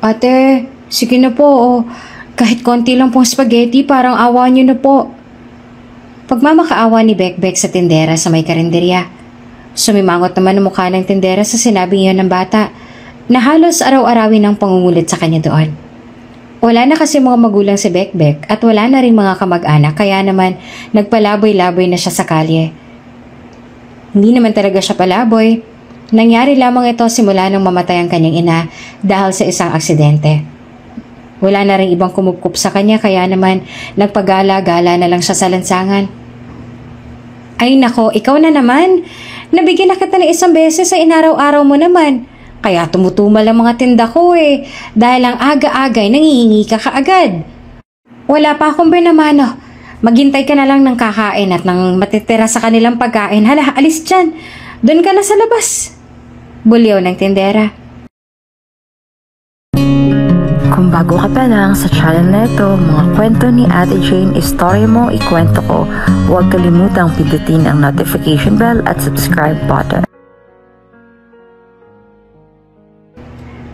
Ate, sige na po oh. Kahit konti lang pong spaghetti, parang awa niyo na po. Pagmamakaawa ni Bekbek sa tindera sa may karinderya. Sumimangot naman ang mukha ng tindera sa sinabing iyon ng bata na halos araw-arawin ang pangungulit sa kanya doon. Wala na kasi mga magulang si Bekbek at wala na rin mga kamag-anak kaya naman nagpalaboy-laboy na siya sa kalye. Hindi naman talaga siya palaboy. Nangyari lamang ito simula nang mamatay ang kanyang ina dahil sa isang aksidente. Wala na rin ibang kumupkup sa kanya kaya naman nagpagala-gala na lang siya sa lansangan. Ay nako, ikaw na naman. Nabigyan na kita ng isang beses sa inaraw-araw mo naman. Kaya tumutumal ang mga tinda ko eh. Dahil ang aga-agay nangihingi ka kaagad. Wala pa akong binamano. Maghintay ka na lang ng kakain at ng matitira sa kanilang pagkain. Hala, alis dyan. Doon ka na sa labas. Bulyaw ng tindera. Kung bago ka pa lang sa channel na ito, mga kwento ni Ate Jane, istorya mo, ikwento ko, huwag kalimutang pindutin ang notification bell at subscribe button.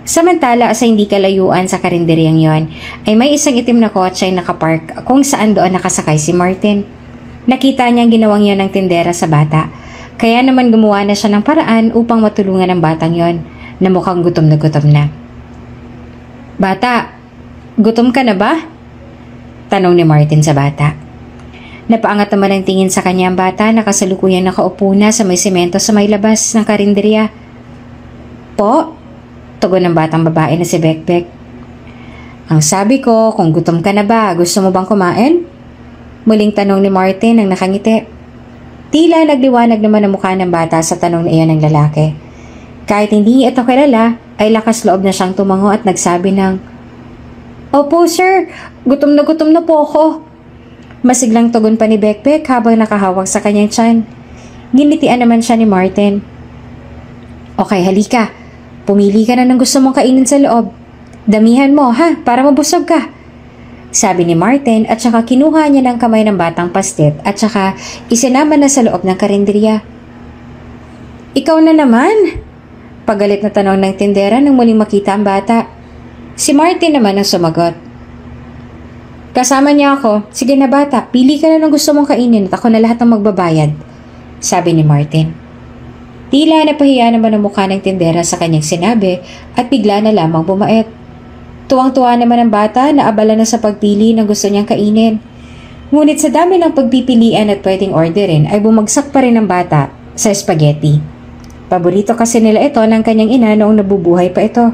Samantala sa hindi kalayuan sa karinderyang yon, ay may isang itim na kotse ay nakapark kung saan doon nakasakay si Martin. Nakita niya ang ginawang yon ng tindera sa bata, kaya naman gumawa na siya ng paraan upang matulungan ang batang yon na mukhang gutom na gutom na. Bata, gutom ka na ba? Tanong ni Martin sa bata. Napaangat naman ang tingin sa kanya ang bata na kasalukuyang nakaupo na sa may semento sa may labas ng karinderya. Po? Tugon ng batang babae na si Bekbek. Ang sabi ko, kung gutom ka na ba, gusto mo bang kumain? Muling tanong ni Martin ang nakangiti. Tila nagliwanag naman ang mukha ng bata sa tanong na iyan ng lalaki. Kahit hindi niya ito kilala, ay lakas loob na siyang tumango at nagsabi ng, Opo sir, gutom na po ako. Masiglang tugon pa ni Bekbek habang nakahawak sa kanyang tiyan. Ginitian naman siya ni Martin. Okay, halika. Pumili ka na ng gusto mong kainin sa loob. Damihan mo ha, para mabusog ka. Sabi ni Martin at saka kinuha niya ng kamay ng batang pastit at saka isinama na sa loob ng karinderya. Ikaw na naman? Pagalit na tanong ng tindera nang muling makita ang bata. Si Martin naman ang sumagot. Kasama niya ako. Sige na bata, pili ka na ng gusto mong kainin at ako na lahat ng magbabayad. Sabi ni Martin. Tila napahiya naman ang mukha ng tindera sa kanyang sinabi at bigla na lamang bumait. Tuwang-tuwa naman ang bata na abala na sa pagpili ng gusto niyang kainin. Ngunit sa dami ng pagpipilian at pwedeng orderin ay bumagsak pa rin ang bata sa spaghetti. Paborito kasi nila ito ng kanyang ina noong nabubuhay pa ito.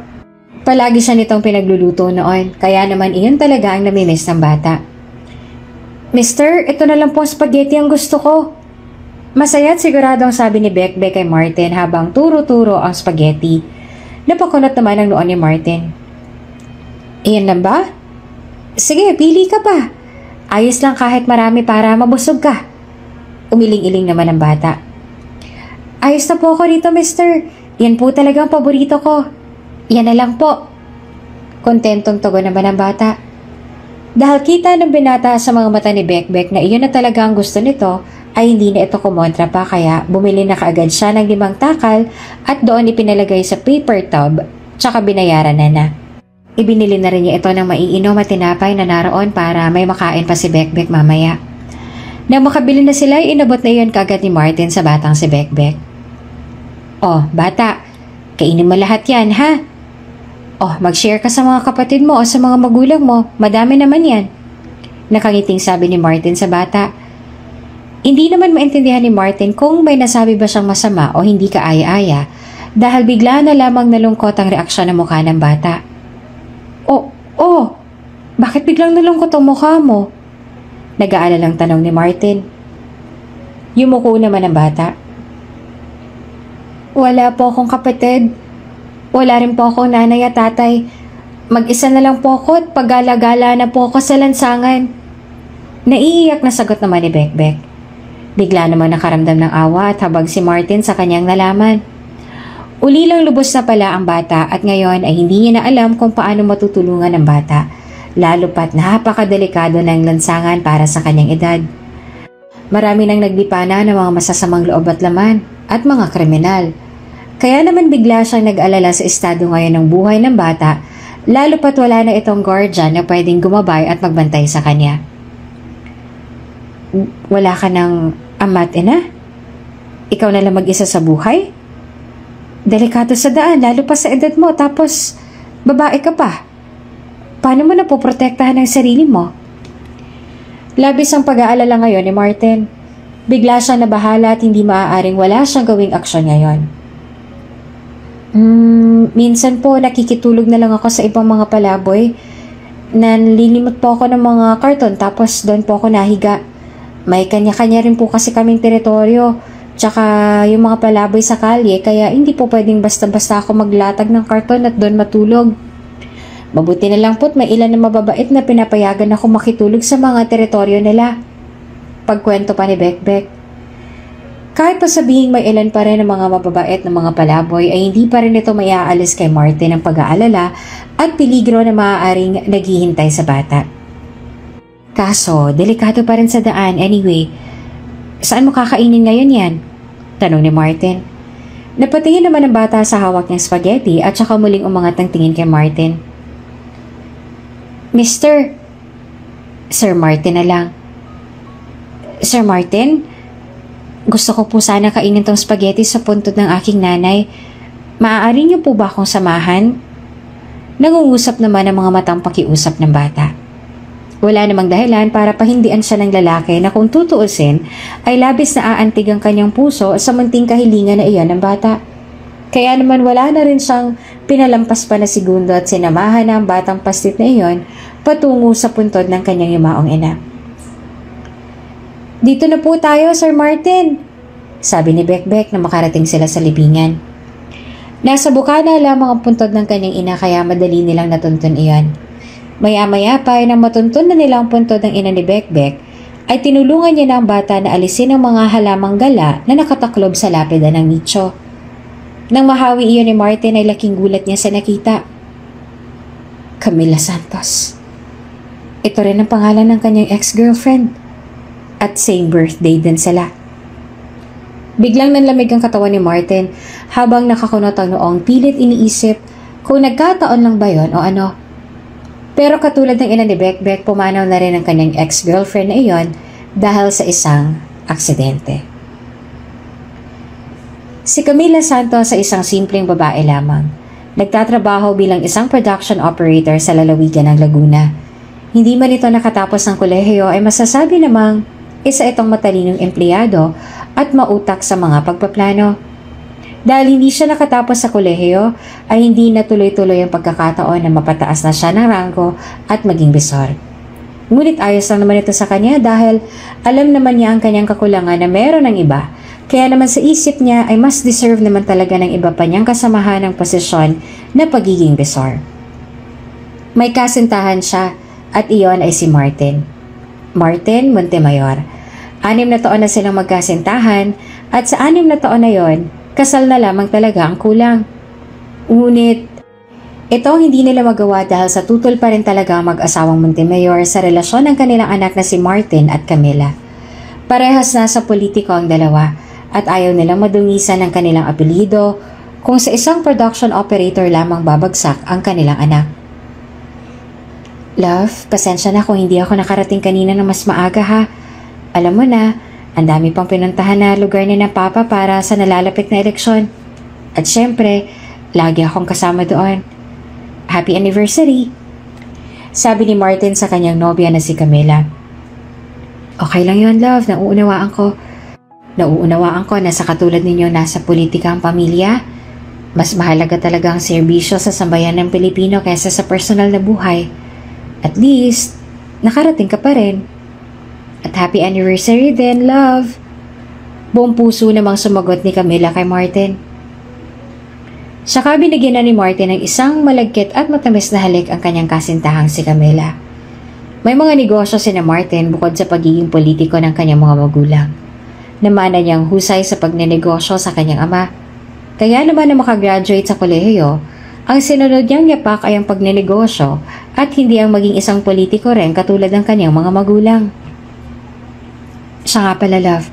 Palagi siya nitong pinagluluto noon, kaya naman iyon talaga ang namimiss ng bata. Mister, ito na lang po spaghetti ang gusto ko. Masaya at siguradong sabi ni Bekbek kay Martin habang turo-turo ang spaghetti. Napakunot naman ang noon ni Martin. Iyan lang ba? Sige, pili ka pa. Ayos lang kahit marami para mabusog ka. Umiling-iling naman ang bata. Ayos na po ako rito, mister. Yan po talagang paborito ko. Yan na lang po. Kontentong tugon naman ang bata. Dahil kita ng binata sa mga mata ni Bekbek na iyon na talaga ang gusto nito, ay hindi na ito kumontra pa kaya bumili na kaagad siya ng 5 takal at doon ipinalagay sa paper tub tsaka binayaran na. Ibinili na rin niya ito ng maiinom at tinapay na naroon para may makain pa si Bekbek mamaya. Nang makabili na sila, inabot na iyon kaagad ni Martin sa batang si Bekbek. Oh, bata, kainin mo lahat yan, ha? Oh, mag-share ka sa mga kapatid mo o sa mga magulang mo. Madami naman yan. Nakangiting sabi ni Martin sa bata. Hindi naman maintindihan ni Martin kung may nasabi ba siyang masama o hindi kaaya-aya dahil bigla na lamang nalungkot ang reaksyon ng mukha ng bata. Bakit biglang nalungkot ang mukha mo? Nag-aalalang tanong ni Martin. Yumuko naman ang bata. Wala po akong kapatid. Wala rin po akong nanay at tatay. Mag-isa na lang po ako at paggala-gala na po ako sa lansangan. Naiiyak na sagot naman ni Bekbek. Bigla naman nakaramdam ng awa at habag si Martin sa kanyang nalaman. Uli lang lubos na pala ang bata at ngayon ay hindi niya na alam kung paano matutulungan ang bata, lalo pat napakadelikado ng lansangan para sa kanyang edad. Marami nang naglipana ng mga masasamang loob at laman at mga kriminal. Kaya naman bigla siyang nag-alala sa estado ngayon ng buhay ng bata lalo pat wala na itong guardian na pwedeng gumabay at magbantay sa kanya. Wala ka ng ama at ina? Ikaw na lang mag-isa sa buhay? Delikado sa daan, lalo pa sa edad mo, tapos babae ka pa. Paano mo napoprotektahan ang sarili mo? Labis ang pag-aalala ngayon ni Martin. Bigla siyang nabahala at hindi maaaring wala siyang gawing aksyon ngayon. Minsan po nakikitulog na lang ako sa ibang mga palaboy. Nanlilimot po ako ng mga karton tapos doon po ako nahiga. May kanya-kanya rin po kasi kaming teritoryo. Tsaka yung mga palaboy sa kalye, kaya hindi po pwedeng basta-basta ako maglatag ng karton at doon matulog. Mabuti na lang po't may ilan na mababait na pinapayagan ako makitulog sa mga teritoryo nila. Pagkwento pa ni Bekbek. Kahit pa sabihing may ilan pa rin ng mga mababait na mga palaboy ay hindi pa rin ito maiaalis kay Martin ang pag-aalala at peligro na maaaring naghihintay sa bata. Kaso, delikado pa rin sa daan anyway. Saan mo kakainin ngayon yan? Tanong ni Martin. Napatingin naman ang bata sa hawak niyang spaghetti at saka muling umangat ng tingin kay Martin. Mister, Sir Martin na lang. Sir Martin, gusto ko po sana kainin tong spaghetti sa puntod ng aking nanay. Maaari niyo po ba akong samahan? Nangungusap naman ang mga matang pakiusap ng bata. Wala namang dahilan para pahindian siya ng lalaki na kung tutuusin ay labis na aantig ang kanyang puso sa munting kahilingan na iyon ng bata. Kaya naman wala na rin siyang pinalampas pa na segundo at sinamahan na ang batang pastit na iyon patungo sa puntod ng kanyang yumaong ina. Dito na po tayo, Sir Martin, sabi ni Bekbek na makarating sila sa libingan. Nasa bukana lamang ang puntod ng kanyang ina kaya madali nilang natuntun iyon. Maya-maya pa ay nang matuntun na nila ang puntod ng ina ni Bekbek ay tinulungan niya na ang bata na alisin ang mga halamang gala na nakataklob sa lapida ng nicho. Nang mahawi iyon ni Martin ay laking gulat niya sa nakita. Camila Santos. Ito rin ang pangalan ng kanyang ex-girlfriend. At same birthday din sila. Biglang nanlamig ang katawan ni Martin habang nakakunot ang noong pilit iniisip kung nagkataon lang ba yon o ano. Pero katulad ng ina ni Bekbek, pumanaw na rin ang kanyang ex-girlfriend na iyon dahil sa isang aksidente. Si Camila Santos ay isang simpleng babae lamang. Nagtatrabaho bilang isang production operator sa lalawigan ng Laguna. Hindi man ito nakatapos ng kolehiyo ay masasabi namang isa itong matalinong empleyado at mautak sa mga pagpaplano. Dahil hindi siya nakatapos sa kolehiyo, ay hindi natuloy-tuloy ang pagkakataon na mapataas na siya ng ranggo at maging bisor. Ngunit ayos lang naman ito sa kanya dahil alam naman niya ang kanyang kakulangan na meron ng iba, kaya naman sa isip niya ay mas deserve naman talaga ng iba pa niyang kasamahan ng posisyon na pagiging bisor. May kasintahan siya at iyon ay si Martin. Martin Montemayor. 6 na taon na silang magkasintahan at sa 6 na taon na yon, kasal na lamang talaga ang kulang. Ngunit, ito hindi nila magawa dahil sa tutol pa rin talaga ang mag-asawang Montemayor sa relasyon ng kanilang anak na si Martin at Camila. Parehas na sa politiko ang dalawa at ayaw nilang madungisan ang kanilang apelido kung sa isang production operator lamang babagsak ang kanilang anak. Love, pasensya na kung hindi ako nakarating kanina na mas maaga ha. Alam mo na, ang dami pang pinuntahan na lugar ni na Papa para sa nalalapit na eleksyon. At syempre, lagi akong kasama doon. Happy anniversary! Sabi ni Martin sa kanyang nobya na si Camila. Okay lang yon, love. Nauunawaan ko. Nauunawaan ko na sa katulad ninyo nasa politika ang pamilya. Mas mahalaga talaga ang serbisyo sa sambayan ng Pilipino kaysa sa personal na buhay. At least, nakarating ka pa rin. At happy anniversary din, love. Buong puso namang sumagot ni Camila kay Martin. Saka binigyan na ni Martin ng isang malagkit at matamis na halik ang kanyang kasintahang si Camila. May mga negosyo si na Martin bukod sa pagiging politiko ng kanyang mga magulang. Namana niyang husay sa pagnenegosyo sa kanyang ama. Kaya naman na makagraduate sa kolehiyo, ang sinunod niyang yapak ay ang pagnenegosyo at hindi ang maging isang politiko rin katulad ng kanyang mga magulang. Siya nga pala, love,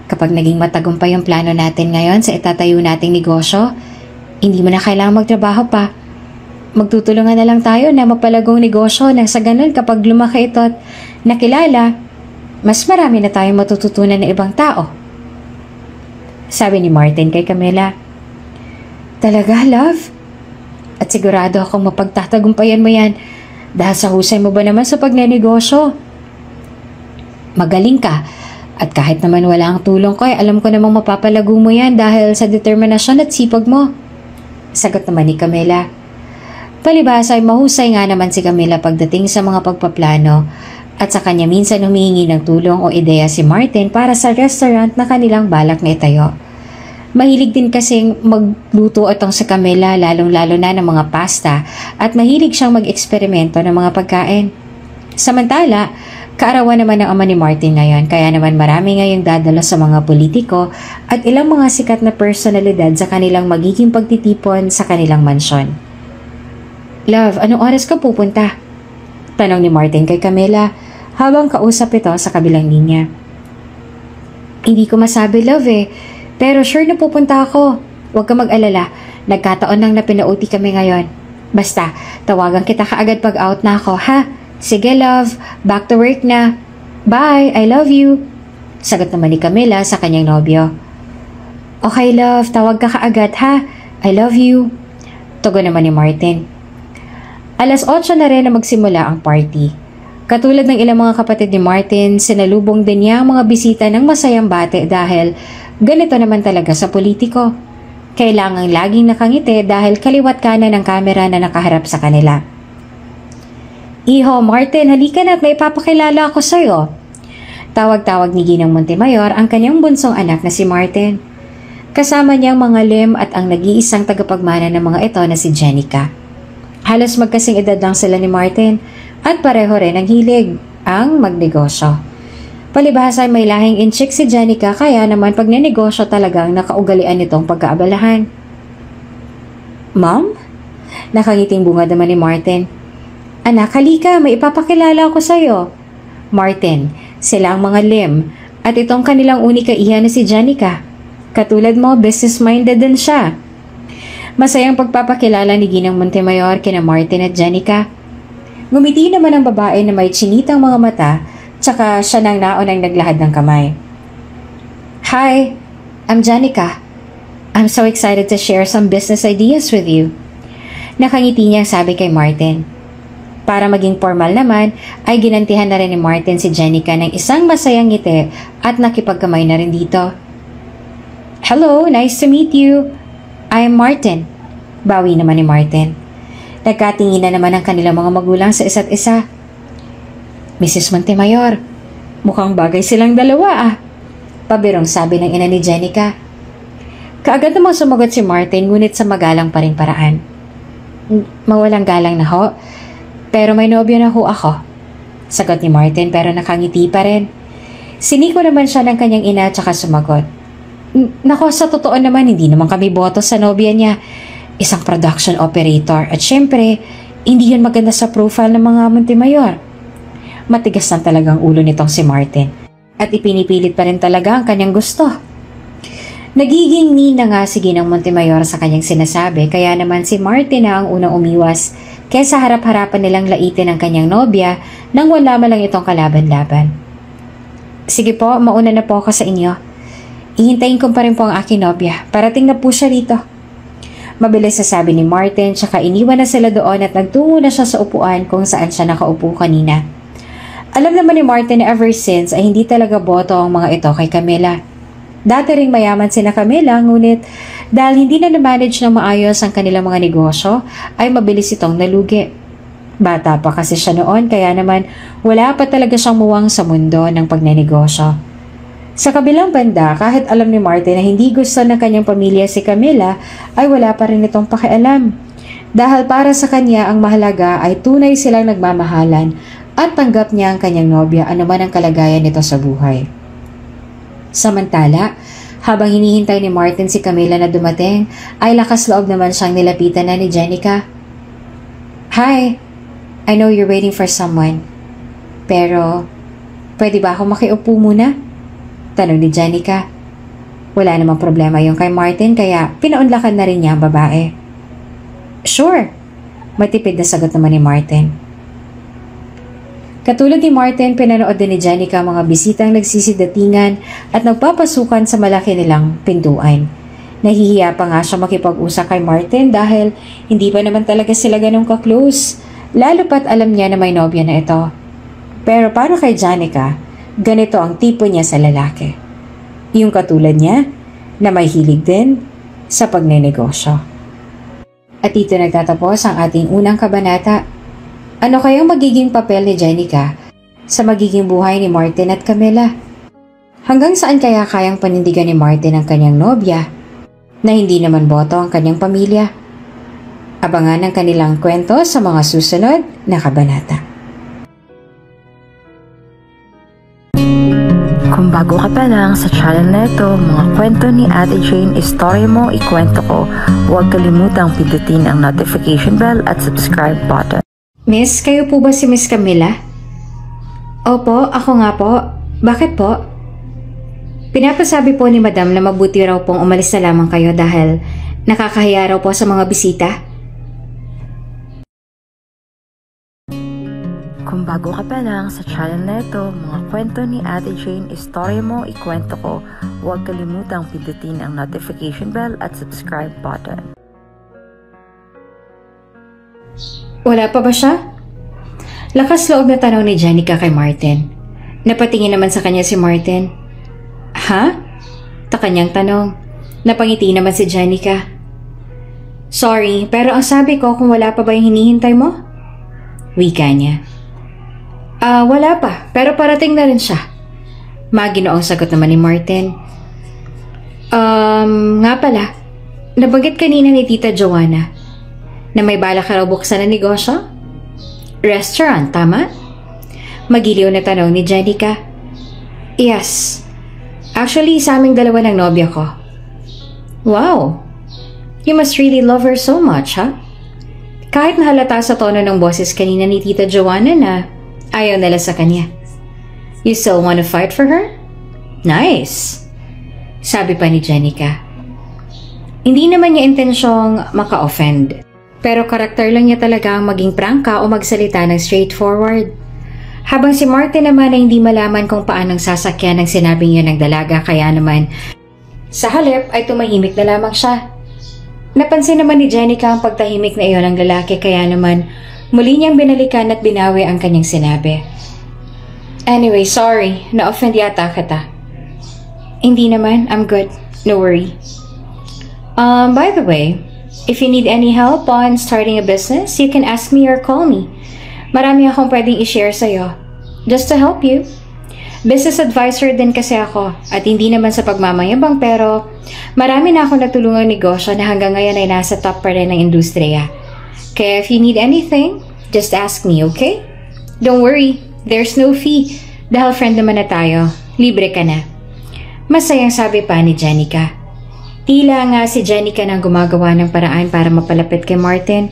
kapag naging matagumpay ang plano natin ngayon sa itatayo nating negosyo, hindi mo na kailangang magtrabaho pa. magtutulungan na lang tayo na mapalagong negosyo na sa ganun kapag lumaki ito at nakilala, mas marami na tayong matututunan ng ibang tao. Sabi ni Martin kay Camila. Talaga, love? At sigurado akong mapagtatagumpayan mo yan dahil sa husay mo ba naman sa pagnenegosyo? Magaling ka at kahit naman wala ang tulong ko ay alam ko namang mapapalago mo yan dahil sa determinasyon at sipag mo. Sagot naman ni Camila. Palibhasa ay mahusay nga naman si Camila pagdating sa mga pagpaplano at sa kanya minsan humihingi ng tulong o ideya si Martin para sa restaurant na kanilang balak na itayo. Mahilig din kasing magluto itong si Camila lalong-lalo na ng mga pasta at mahilig siyang mag-eksperimento ng mga pagkain. Samantala, kaarawan naman ng ama ni Martin ngayon kaya naman marami ngayong dadalo sa mga politiko at ilang mga sikat na personalidad sa kanilang magiging pagtitipon sa kanilang mansyon. Love, anong oras ka pupunta? Tanong ni Martin kay Camila habang kausap ito sa kabilang linya. Hindi ko masabi, love pero sure na pupunta ako. Huwag ka mag-alala, nagkataon lang na pinauti kami ngayon. Basta, tawagan kita kaagad pag out na ako, ha? Sige love, back to work na. Bye, I love you. Sagot naman ni Camila sa kanyang nobyo. Okay love, tawag ka kaagad ha? I love you. Tugon naman ni Martin. Alas 8 na rin na magsimula ang party. Katulad ng ilang mga kapatid ni Martin, sinalubong din niya ang mga bisita ng masayang bate dahil ganito naman talaga sa politiko. Kailangang laging nakangiti dahil kaliwat kanan ng kamera na nakaharap sa kanila. Iho, Martin, halika na at may papakilala ako sa'yo. Tawag-tawag ni Ginang Montemayor ang kanyang bunsong anak na si Martin. Kasama niyang mga lim at ang nag-iisang tagapagmana ng mga ito na si Jenica. Halos magkasing edad lang sila ni Martin at pareho rin ang hilig, ang magnegosyo. Palibhasa ay may lahing inchik si Jenica kaya naman pag nenegosyo talagang nakaugalian nitong pagkaabalahan. Mom? Nakangiting bungad naman ni Martin. Anak, halika, may ipapakilala ako sa'yo. Martin, sila ang mga lim at itong kanilang unika iha na si Jenica. Katulad mo, business-minded din siya. Masayang pagpapakilala ni Ginang Montemayor kina Martin at Jenica. Ngumiti naman ang babae na may chinitang mga mata, tsaka siya nang naunang naglahad ng kamay. Hi, I'm Jenica. I'm so excited to share some business ideas with you. Nakangiti niyang sabi kay Martin. Para maging formal naman, ay ginantihan na rin ni Martin si Jenica ng isang masayang ngiti at nakipagkamay na rin dito. Hello, nice to meet you. I'm Martin. Bawi naman ni Martin. Nagkatingin na naman ang kanilang mga magulang sa isa't isa. Mrs. Montemayor, mukhang bagay silang dalawa Pabirong sabi ng ina ni Jenica. Kaagad namang sumagot si Martin ngunit sa magalang pa rin paraan. Mawalang galang na ho, pero may nobyo na ho ako. Sagot ni Martin pero nakangiti pa rin. Siniko naman siya ng kanyang ina tsaka sumagot. Nako, sa totoo naman, hindi naman kami boto sa nobya niya. Isang production operator at syempre, hindi yun maganda sa profile ng mga Montemayor. Matigas na talagang ulo nitong si Martin at ipinipilit pa rin talaga ang kanyang gusto. Nagiging nina nga si Ginang Montemayor sa kanyang sinasabi kaya naman si Martin na ang unang umiwas kaysa harap-harapan nilang laitin ang kanyang nobya nang wala man lang itong kalaban-laban. Sige po, mauna na po ako sa inyo. Ihintayin ko pa rin po ang aking nobya. Parating na po siya rito. Mabilis sasabi ni Martin tsaka iniwan na sila doon at nagtungo na siya sa upuan kung saan siya nakaupo kanina. Alam naman ni Martin na ever since ay hindi talaga boto ang mga ito kay Camila. Dati ring mayaman sina Camila ngunit dahil hindi na na-manage ng maayos ang kanilang mga negosyo ay mabilis itong nalugi. Bata pa kasi siya noon kaya naman wala pa talaga siyang muwang sa mundo ng pagnenegosyo. Sa kabilang banda, kahit alam ni Martin na hindi gusto ng kanyang pamilya si Camila, ay wala pa rin itong pakialam. Dahil para sa kanya ang mahalaga ay tunay silang nagmamahalan at tanggap niya ang kanyang nobya anuman ang kalagayan nito sa buhay. Samantala, habang hinihintay ni Martin si Camila na dumating, ay lakas loob naman siyang nilapitan na ni Jenica. Hi, I know you're waiting for someone. Pero, pwede ba ako makiupo muna? Tanong ni Jenica. Wala namang problema yung kay Martin kaya pinaunlakan na rin niya ang babae. Sure, Matipid na sagot naman ni Martin. Katulad ni Martin, pinanood din ni Jenica mga bisitang nagsisidatingan at nagpapasukan sa malaki nilang pintuan. Nahihiya pa nga siya makipag-usap kay Martin dahil hindi pa naman talaga sila ganun ka-close, lalo pat alam niya na may nobya na ito. Pero para kay Jenica, ganito ang tipo niya sa lalaki. Yung katulad niya na may hilig din sa pagnenegosyo. At dito nagtatapos ang ating unang kabanata. Ano kayang magiging papel ni Jenica sa magiging buhay ni Martin at Camila? Hanggang saan kaya kayang panindigan ni Martin ang kanyang nobya na hindi naman boto ang kanyang pamilya? Abangan ang kanilang kwento sa mga susunod na kabanata. Kung bago ka pa lang sa channel na ito, mga kwento ni Ate Jane, istorya mo, ikwento ko, huwag kalimutang pindutin ang notification bell at subscribe button. Miss, kayo po ba si Miss Camila? Opo, ako nga po. Bakit po? Pinapasabi po ni Madam na mabuti raw pong umalis na lamang kayo dahil nakakahiya raw po sa mga bisita. Kung bago ka pa lang sa channel na ito, mga kwento ni Ate Jane, istorya mo, ikwento ko, huwag kalimutang pindutin ang notification bell at subscribe button. Wala pa ba siya? Lakas loob na tanong ni Jenica kay Martin. Napatingin naman sa kanya si Martin. Ha? Ta kanyang tanong. Napangiti naman si Jenica. Sorry, pero ang sabi ko kung wala pa ba yung hinihintay mo? Wika niya. Wala pa, pero parating na rin siya. Maginoong sagot naman ni Martin. Nga pala, nabanggit kanina ni Tita Joanna na may balak ka raw buksan na negosyo? Restaurant, tama? Magiliw na tanong ni Jenica. Yes. Actually, sa aming dalawa ng nobya ko. Wow. You must really love her so much, huh? Kahit nahalata sa tono ng boses kanina ni Tita Joanna na ayaw nila sa kanya. You still want to fight for her? Nice. Sabi pa ni Jenica. Hindi naman niya intensyong maka-offend. Pero karakter lang niya talaga ang maging prangka o magsalita ng straightforward. Habang si Martin naman ay hindi malaman kung paanong sasakyan ang sinabing yun ng dalaga, kaya naman sa halip ay tumahimik na lamang siya. Napansin naman ni Jenica ang pagtahimik na iyon ng lalaki, kaya naman muli niyang binalikan at binawi ang kanyang sinabi. Anyway, sorry, na-offend yata kita. Hindi naman, I'm good, no worry. By the way, if you need any help on starting a business, you can ask me or call me. Marami akong pwedeng i-share sa'yo. Just to help you. Business advisor din kasi ako at hindi naman sa pagmamayabang, pero marami na akong natulungang negosyo na hanggang ngayon ay nasa top pa rin ng industriya. Kaya if you need anything, just ask me, okay? Don't worry, there's no fee. Dahil friend naman na tayo, libre ka na. Masayang sabi pa ni Jenica. Tila nga si Jenica nang gumagawa ng paraan para mapalapit kay Martin.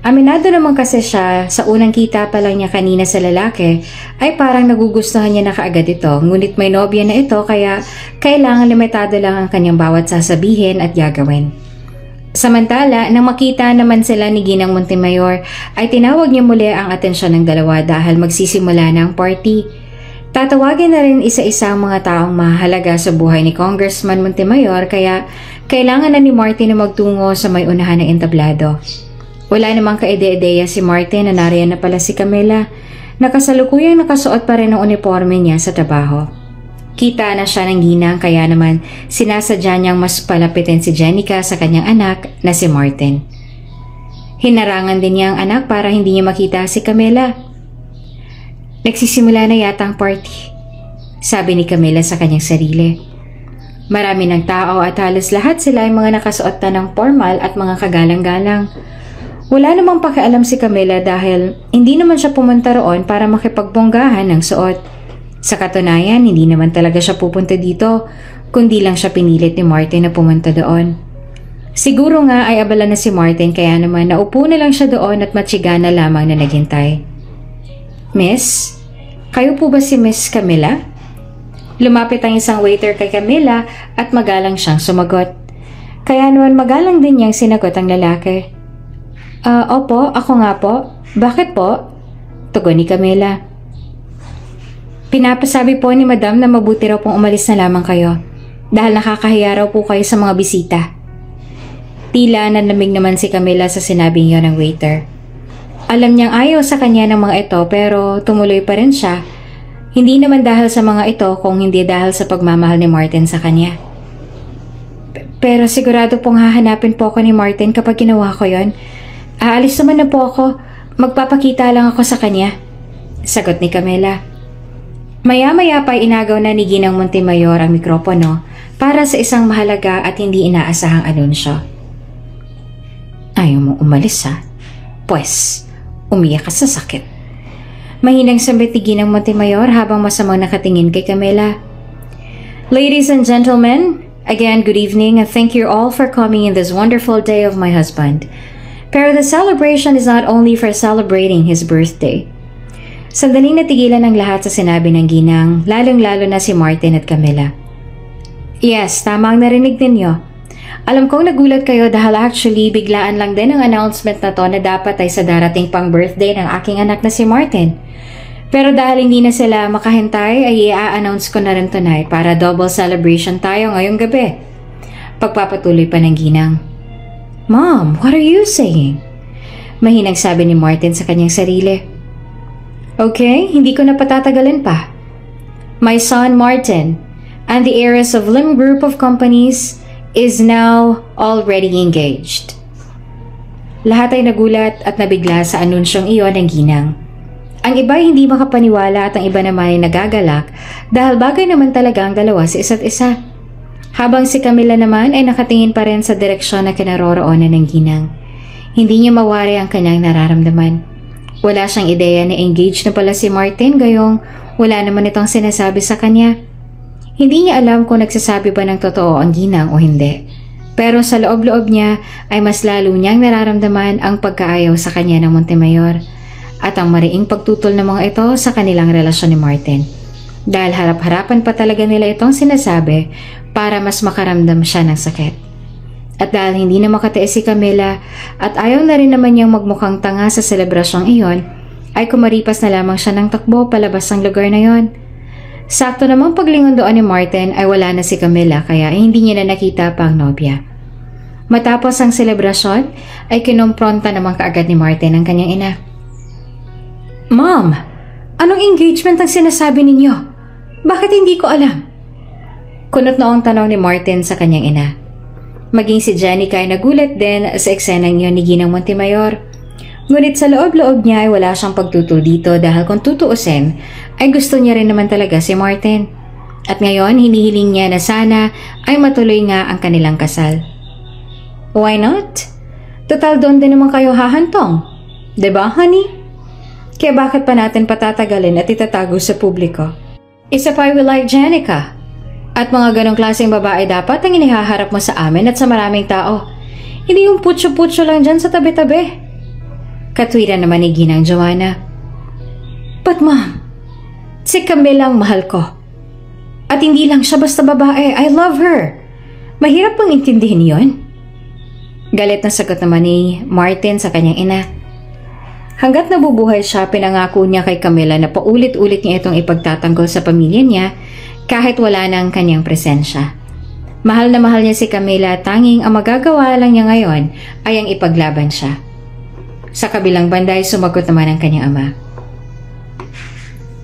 Aminado naman kasi siya, sa unang kita pa lang niya kanina sa lalaki, ay parang nagugustuhan niya na kaagad ito, ngunit may nobya na ito kaya kailangan limitado lang ang kanyang bawat sasabihin at gagawin. Samantala, nang makita naman sila ni Ginang Montemayor, ay tinawag niya muli ang atensyon ng dalawa dahil magsisimula na ang party. Tatawagin na rin isa-isa ang mga taong mahalaga sa buhay ni Congressman Montemayor, kaya kailangan na ni Martin na magtungo sa may unahan ng entablado. Wala namang kaide-ideya si Martin na nariyan na pala si Camila. Nakasalukuyang nakasuot pa rin ang uniforme niya sa trabaho. Kita na siya ng Ginang, kaya naman sinasadya niyang mas palapitin si Jenica sa kanyang anak na si Martin. Hinarangan din niya ang anak para hindi niya makita si Camila. Nagsisimula na yata ang party, sabi ni Camila sa kanyang sarili. Marami ng tao at halos lahat sila ay mga nakasuot na ng formal at mga kagalang-galang. Wala namang pakialam si Camila dahil hindi naman siya pumunta roon para makipagbonggahan ng suot. Sa katunayan, hindi naman talaga siya pupunta dito, kundi lang siya pinilit ni Martin na pumunta doon. Siguro nga ay abala na si Martin, kaya naman naupo na lang siya doon at matsiga na lamang na naghintay. Miss, kayo po ba si Miss Camila? Lumapit ang isang waiter kay Camila at magalang siyang sumagot. Kaya naman magalang din niyang sinagot ang lalaki. Opo, ako nga po. Bakit po? Tugon ni Camila. Pinapasabi po ni Madam na mabuti raw pong umalis na lamang kayo dahil nakakahiya raw po kayo sa mga bisita. Tila nanlamig naman si Camila sa sinabing yon ng waiter. Alam niyang ayaw sa kanya ng mga ito pero tumuloy pa rin siya. Hindi naman dahil sa mga ito kung hindi dahil sa pagmamahal ni Martin sa kanya. Pero sigurado pong hahanapin po ako ni Martin kapag ginawa ko yon. Aalis naman na po ako. Magpapakita lang ako sa kanya. Sagot ni Camila. Maya-maya pa inagaw na ni Ginang Montemayor ang mikropono para sa isang mahalaga at hindi inaasahang anunsyo. Ayaw mo umalis ha? Pwes, umiyak ka sa sakit. Mahinang sambit ni Ginang Montemayor habang masamang nakatingin kay Camila. Ladies and gentlemen, again good evening and thank you all for coming in this wonderful day of my husband. Pero the celebration is not only for celebrating his birthday. Sandaling natigilan ang lahat sa sinabi ng Ginang, lalong-lalo na si Martin at Camila. Yes, tama ang narinig ninyo. Alam kong nagulat kayo dahil actually biglaan lang din ang announcement na to na dapat ay sa darating pang birthday ng aking anak na si Martin. Pero dahil hindi na sila makahintay ay i-announce ko na rin tonight para double celebration tayo ngayong gabi. Pagpapatuloy pa ng Ginang. Mom, what are you saying? Mahinang sabi ni Martin sa kanyang sarili. Okay, hindi ko na patatagalin pa. My son Martin and the heiress of Lim Group of Companies is now already engaged. Lahat ay nagulat at nabigla sa anunsyong iyon ng Ginang. Ang iba ay hindi makapaniwala at ang iba naman ay nagagalak dahil bagay naman talaga ang dalawa sa isa't isa. Habang si Camila naman ay nakatingin pa rin sa direksyon na kinaroroonan ng Ginang. Hindi niya mawari ang kanyang nararamdaman. Wala siyang ideya na engaged na pala si Martin gayong wala naman itong sinasabi sa kanya. Hindi niya alam kung nagsasabi ba ng totoo ang Ginang o hindi. Pero sa loob-loob niya ay mas lalo niyang nararamdaman ang pagkaayaw sa kanya ng Montemayor at ang mariing pagtutol ng mga ito sa kanilang relasyon ni Martin. Dahil harap-harapan pa talaga nila itong sinasabi para mas makaramdam siya ng sakit. At dahil hindi na makatiis si Camila at ayaw na rin naman niyang magmukhang tanga sa selebrasyong iyon, ay kumaripas na lamang siya ng takbo palabas ng lugar na yon. Sakto namang paglingon doon ni Martin ay wala na si Camila kaya hindi niya na nakita pa ang nobya. Matapos ang selebrasyon ay kinompronta naman kaagad ni Martin ang kanyang ina. Mom, anong engagement ang sinasabi ninyo? Bakit hindi ko alam? Kunot noong tanong ni Martin sa kanyang ina. Maging si Jenica ay nagulat din sa eksenang iyon ni Ginang Montemayor. Ngunit sa loob-loob niya ay wala siyang pagtutol dito dahil kung tutuusin ay gusto niya rin naman talaga si Martin. At ngayon hinihiling niya na sana ay matuloy nga ang kanilang kasal. Why not? Total doon din naman kayo hahantong. Diba, honey? Kaya bakit pa natin patatagalin at itatago sa publiko? Isa pa will like Jenica. At mga ganong klaseng babae dapat ang inihaharap mo sa amin at sa maraming tao. Hindi yung putyo-putyo lang dyan sa tabi-tabi. Katwiran naman ni Ginang Joanna. But mom, si Camila ang mahal ko. At hindi lang siya basta babae, I love her. Mahirap bang intindihin yon? Galit na sagot naman ni Martin sa kanyang ina. Hanggat nabubuhay siya, pinangako niya kay Camila na paulit-ulit niya itong ipagtatanggol sa pamilya niya kahit wala na ang kanyang presensya. Mahal na mahal niya si Camila, tanging ang magagawa lang niya ngayon ay ang ipaglaban siya. Sa kabilang banda ay sumagot naman ang kanyang ama.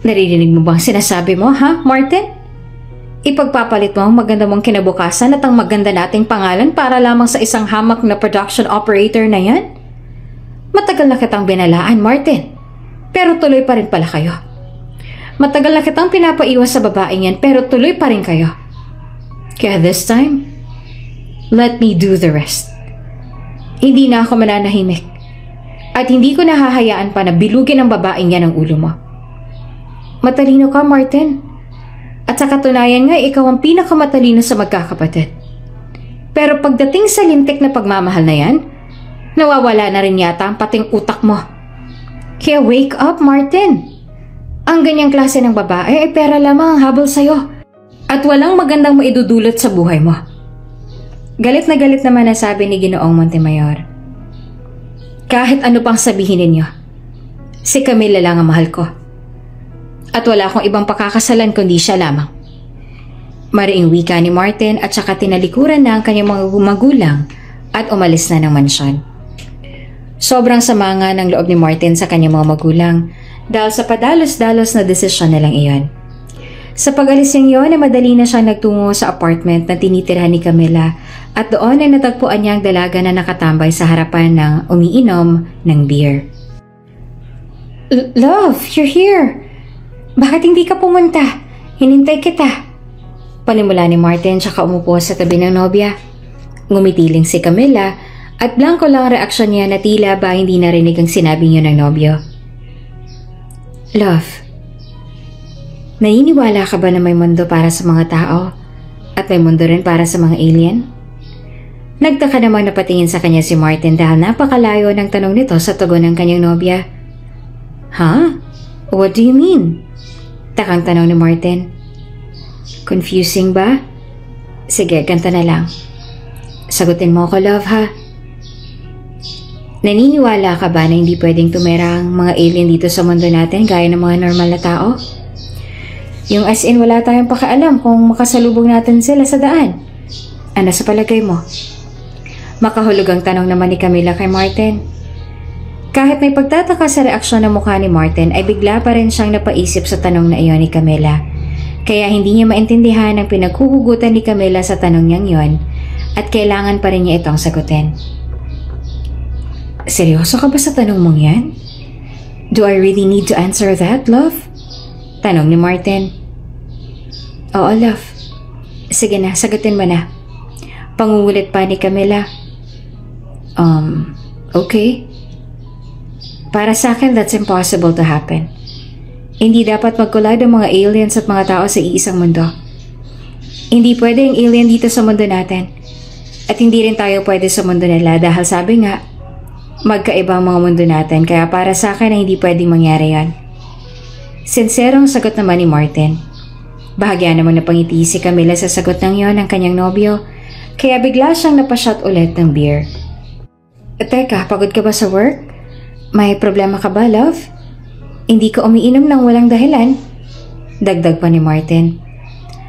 Naririnig mo ba ang sinasabi mo, ha, Martin? Ipagpapalit mo ang maganda mong kinabukasan at ang maganda nating pangalan para lamang sa isang hamak na production operator na yan? Matagal na kitang binalaan, Martin. Pero tuloy pa rin pala kayo. Matagal na kitang pinapaiwas sa babaeng yan pero tuloy pa rin kayo. Kaya this time, let me do the rest. Hindi na ako mananahimik. At hindi ko nahahayaan pa na bilugin ang babaeng yan ang ulo mo. Matalino ka, Martin. At sa katunayan nga, ikaw ang pinakamatalino sa magkakapatid. Pero pagdating sa lintik na pagmamahal na yan, nawawala na rin yata ang pating utak mo. Kaya wake up, Martin. Ang ganyang klase ng babae ay pera lamang ang habol sa'yo. At walang magandang maidudulot sa buhay mo. Galit na galit naman na sabi ni Ginoong Montemayor. Kahit ano pang sabihin ninyo, si Camila lang ang mahal ko. At wala akong ibang pakakasalan kundi siya lamang. Mariing wika ni Martin at saka tinalikuran na ang kanyang mga magulang at umalis na ng mansyon. Sobrang sama nga ng loob ni Martin sa kanyang mga magulang dahil sa padalos-dalos na desisyon na lang iyon. Sa pag-alis niya yun ay madali na siyang nagtungo sa apartment na tinitirhan ni Camila at doon ay natagpuan niya ang dalaga na nakatambay sa harapan ng umiinom ng beer. Love, you're here! Bakit hindi ka pumunta? Hinintay kita. Panimula ni Martin tsaka umupo sa tabi ng nobya. Ngumitiling si Camila at blanco lang ang reaksyon niya na tila ba hindi narinig ang sinabi niya ng nobyo. Love, naniniwala ka ba na may mundo para sa mga tao at may mundo rin para sa mga alien? Nagtaka namang napatingin sa kanya si Martin dahil napakalayo ng tanong nito sa tugon ng kanyang nobya. Huh? What do you mean? Takang tanong ni Martin. Confusing ba? Sige, kanta na lang. Sagutin mo ako, love, ha? Naniniwala ka ba na hindi pwedeng tumira ang mga alien dito sa mundo natin gaya ng mga normal na tao? Yung as in wala tayong pakialam kung makasalubong natin sila sa daan. Ano sa palagay mo? Makahulugang tanong naman ni Camila kay Martin. Kahit may pagtataka sa reaksyon ng mukha ni Martin ay bigla pa rin siyang napaisip sa tanong na iyon ni Camila. Kaya hindi niya maintindihan ang pinaghuhugutan ni Camila sa tanong niyang yon at kailangan pa rin niya itong sagutin. Seryoso ka ba sa tanong mong yan? Do I really need to answer that, love? Tanong ni Martin. Oo, love. Sige na, sagutin mo na. Pangungulit pa ni Camila. Okay. Para sa akin, that's impossible to happen. Hindi dapat mag-collide ang mga aliens at mga tao sa iisang mundo. Hindi pwede ang alien dito sa mundo natin. At hindi rin tayo pwede sa mundo nila dahil sabi nga, magkaiba ang mga mundo natin kaya para sa akin ay hindi pwedeng mangyari yan. Sinserong sagot naman ni Martin. Bahagya namang napangiti si Camila sa sagot ng yon ng kanyang nobyo kaya bigla siyang napashot ulit ng beer. Teka, pagod ka ba sa work? May problema ka ba, love? Hindi ka umiinom ng walang dahilan. Dagdag pa ni Martin.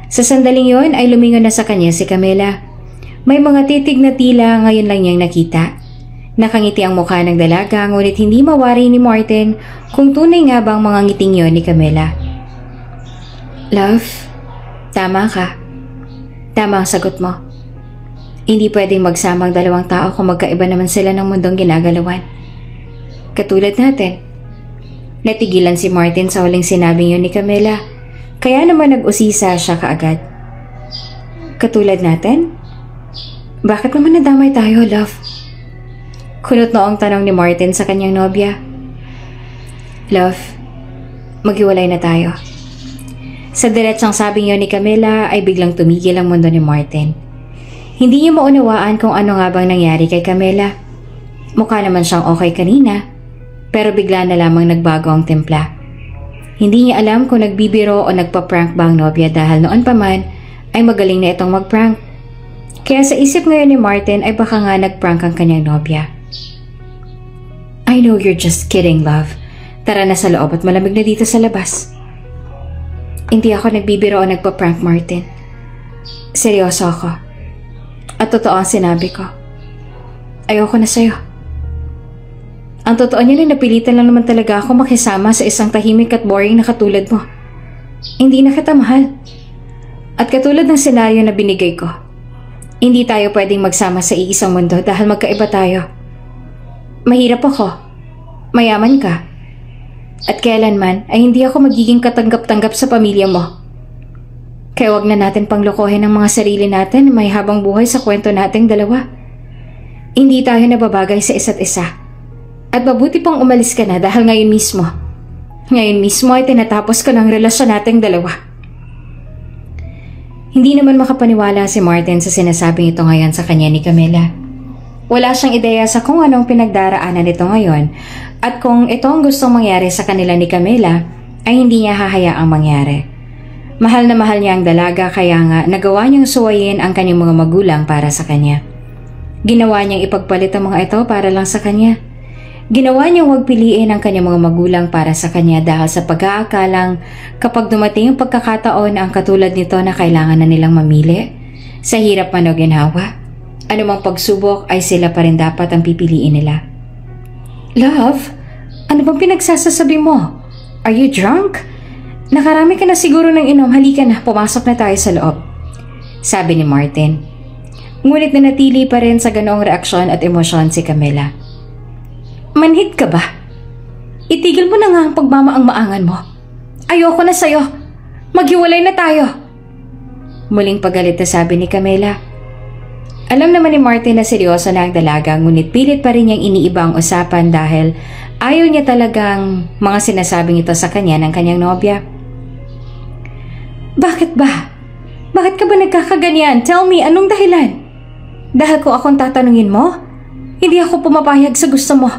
Sa sandaling yon ay lumingon na sa kanya si Camila. May mga titig na tila ngayon lang niyang nakita. Nakangiti ang mukha ng dalaga ngunit hindi mawari ni Martin kung tunay nga bang mga ngiting yon ni Camila. Love, tama ka. Tama ang sagot mo. Hindi pwedeng magsama ang dalawang tao kung magkaiba naman sila ng mundong ginagalawan. Katulad natin. Natigilan si Martin sa huling sinabi yun ni Camila, kaya naman nag-usisa siya kaagad. Katulad natin? Bakit naman nadamay tayo, love? Kunot noong tanong ni Martin sa kanyang nobya. Love, maghiwalay na tayo. Sa diretsang sabi niyo ni Camila ay biglang tumigil ang mundo ni Martin. Hindi niya maunawaan kung ano nga bang nangyari kay Camila. Mukha naman siyang okay kanina, pero bigla na lamang nagbago ang timpla. Hindi niya alam kung nagbibiro o nagpa-prank ba ang nobya dahil noon pa man ay magaling na itong mag-prank. Kaya sa isip ngayon ni Martin ay baka nga nag-prank ang kanyang nobya. I know you're just kidding, love. Tara na sa loob at malamig na dito sa labas. Hindi ako nagbibiro o nagpa-prank, Martin. Seryoso ako. At totoo ang sinabi ko. Ayoko na sa'yo. Ang totoo niya na napilitan lang naman talaga ako makisama sa isang tahimik at boring na katulad mo. Hindi na kita mahal. At katulad ng senaryo na binigay ko, hindi tayo pwedeng magsama sa iisang mundo dahil magkaiba tayo. Mahirap ako. Mayaman ka. At kailanman ay hindi ako magiging katanggap-tanggap sa pamilya mo. Kaya wag na natin panglokohin ang mga sarili natin na may habang buhay sa kwento nating dalawa. Hindi tayo nababagay sa isa't isa. At mabuti pang umalis ka na dahil ngayon mismo. Ngayon mismo ay tinatapos ko ng relasyon nating dalawa. Hindi naman makapaniwala si Martin sa sinasabing ito ngayon sa kanya ni Camila. Wala siyang ideya sa kung anong pinagdaraanan nito ngayon at kung ito ang gustong mangyari sa kanila ni Camila ay hindi niya hahayaang mangyari. Mahal na mahal niya ang dalaga kaya nga nagawa niyang suwayin ang kanyang mga magulang para sa kanya. Ginawa niyang ipagpalit ang mga ito para lang sa kanya. Ginawa niyang huwag piliin ang kanyang mga magulang para sa kanya dahil sa pag-aakalang kapag dumating ang pagkakataon na ang katulad nito na kailangan na nilang mamili, sa hirap man o ginhawa, anumang pagsubok ay sila pa rin dapat ang pipiliin nila. Love, ano bang pinagsasasabi mo? Are you drunk? Nakarami ka na siguro ng inom, halika na, pumasok na tayo sa loob. Sabi ni Martin. Ngunit nanatili pa rin sa ganoong reaksyon at emosyon si Camila. Manhid ka ba? Itigil mo na nga ang pagmamaang-maangan mo. Ayoko na sa'yo. Maghiwalay na tayo. Muling pagalit na sabi ni Camila. Alam naman ni Martin na seryoso na ang dalaga, ngunit pilit pa rin niyang iniiba ang usapan dahil ayaw niya talagang mga sinasabing ito sa kanya ng kanyang nobya. Bakit ba? Bakit ka ba nagkakaganyan? Tell me, anong dahilan? Dahil kung akong tatanungin mo, hindi ako pumapayag sa gusto mo.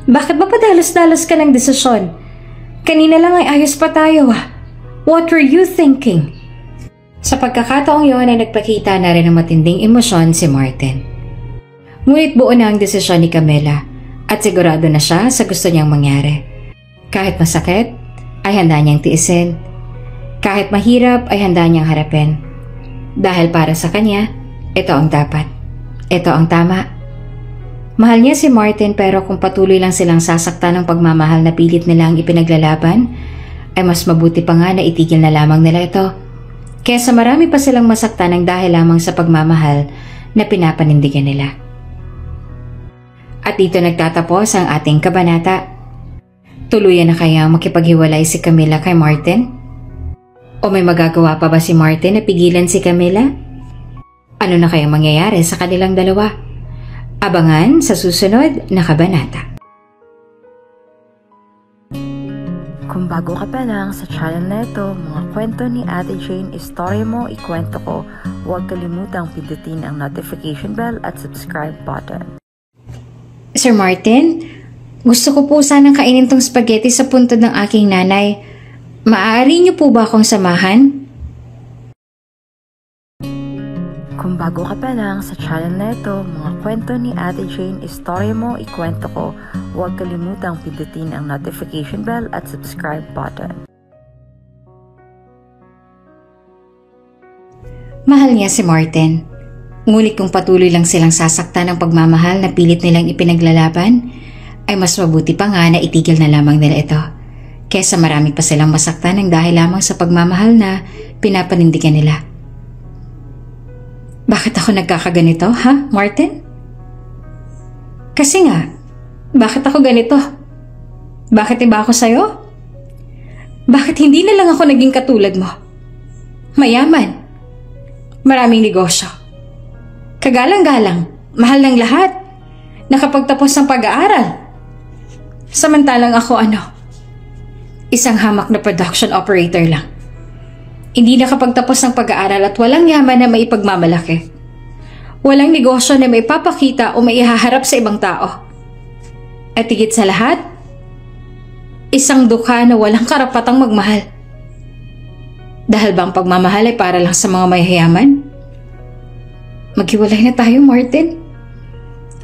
Bakit ba padalos-dalos ka ng desisyon? Kanina lang ay ayos pa tayo ah. What were you thinking? Sa pagkakataong yun ay nagpakita na rin ng matinding emosyon si Martin. Ngunit buo na ang desisyon ni Camila at sigurado na siya sa gusto niyang mangyari. Kahit masakit, ay handa niyang tiisin. Kahit mahirap, ay handa niyang harapin. Dahil para sa kanya, ito ang dapat. Ito ang tama. Mahal niya si Martin pero kung patuloy lang silang sasaktan ng pagmamahal na pilit nilang ipinaglalaban, ay mas mabuti pa nga na itigil na lamang nila ito. Kesa marami pa silang masaktan ng dahil lamang sa pagmamahal na pinapanindigan nila. At dito nagtatapos ang ating kabanata. Tuluyan na kaya makipaghiwalay si Camila kay Martin? O may magagawa pa ba si Martin na pigilan si Camila? Ano na kayang mangyayari sa kanilang dalawa? Abangan sa susunod na kabanata. Kung bago ka pa lang sa channel na ito, mga kwento ni Ate Jane, istorya mo, ikwento ko, huwag kalimutang pindutin ang notification bell at subscribe button. Sir Martin, gusto ko po sanang kainin tong spaghetti sa puntod ng aking nanay. Maaari niyo po ba akong samahan? Kung bago ka pa lang sa channel na ito, mga kwento ni Ate Jane, istorya mo, ikwento ko, huwag kalimutang pindutin ang notification bell at subscribe button. Mahal niya si Martin. Ngunit kung patuloy lang silang sasaktan ng pagmamahal na pilit nilang ipinaglalaban, ay mas mabuti pa nga na itigil na lamang nila ito. Kesa marami pa silang masaktan ng dahil lamang sa pagmamahal na pinapanindigan nila. Bakit ako nagkakaganito, ha, Martin? Kasi nga, bakit ako ganito? Bakit iba ako sa'yo? Bakit hindi na lang ako naging katulad mo? Mayaman. Maraming negosyo. Kagalang-galang, mahal ng lahat. Nakapagtapos ng pag-aaral. Samantalang ako isang hamak na production operator lang. Hindi nakapagtapos ng pag-aaral at walang yaman na maipagmamalaki. Walang negosyo na maipapakita o maihaharap sa ibang tao. At higit sa lahat, isang dukha na walang karapatang magmahal. Dahil ba ang pagmamahal ay para lang sa mga mayayaman? Maghiwalay na tayo, Martin.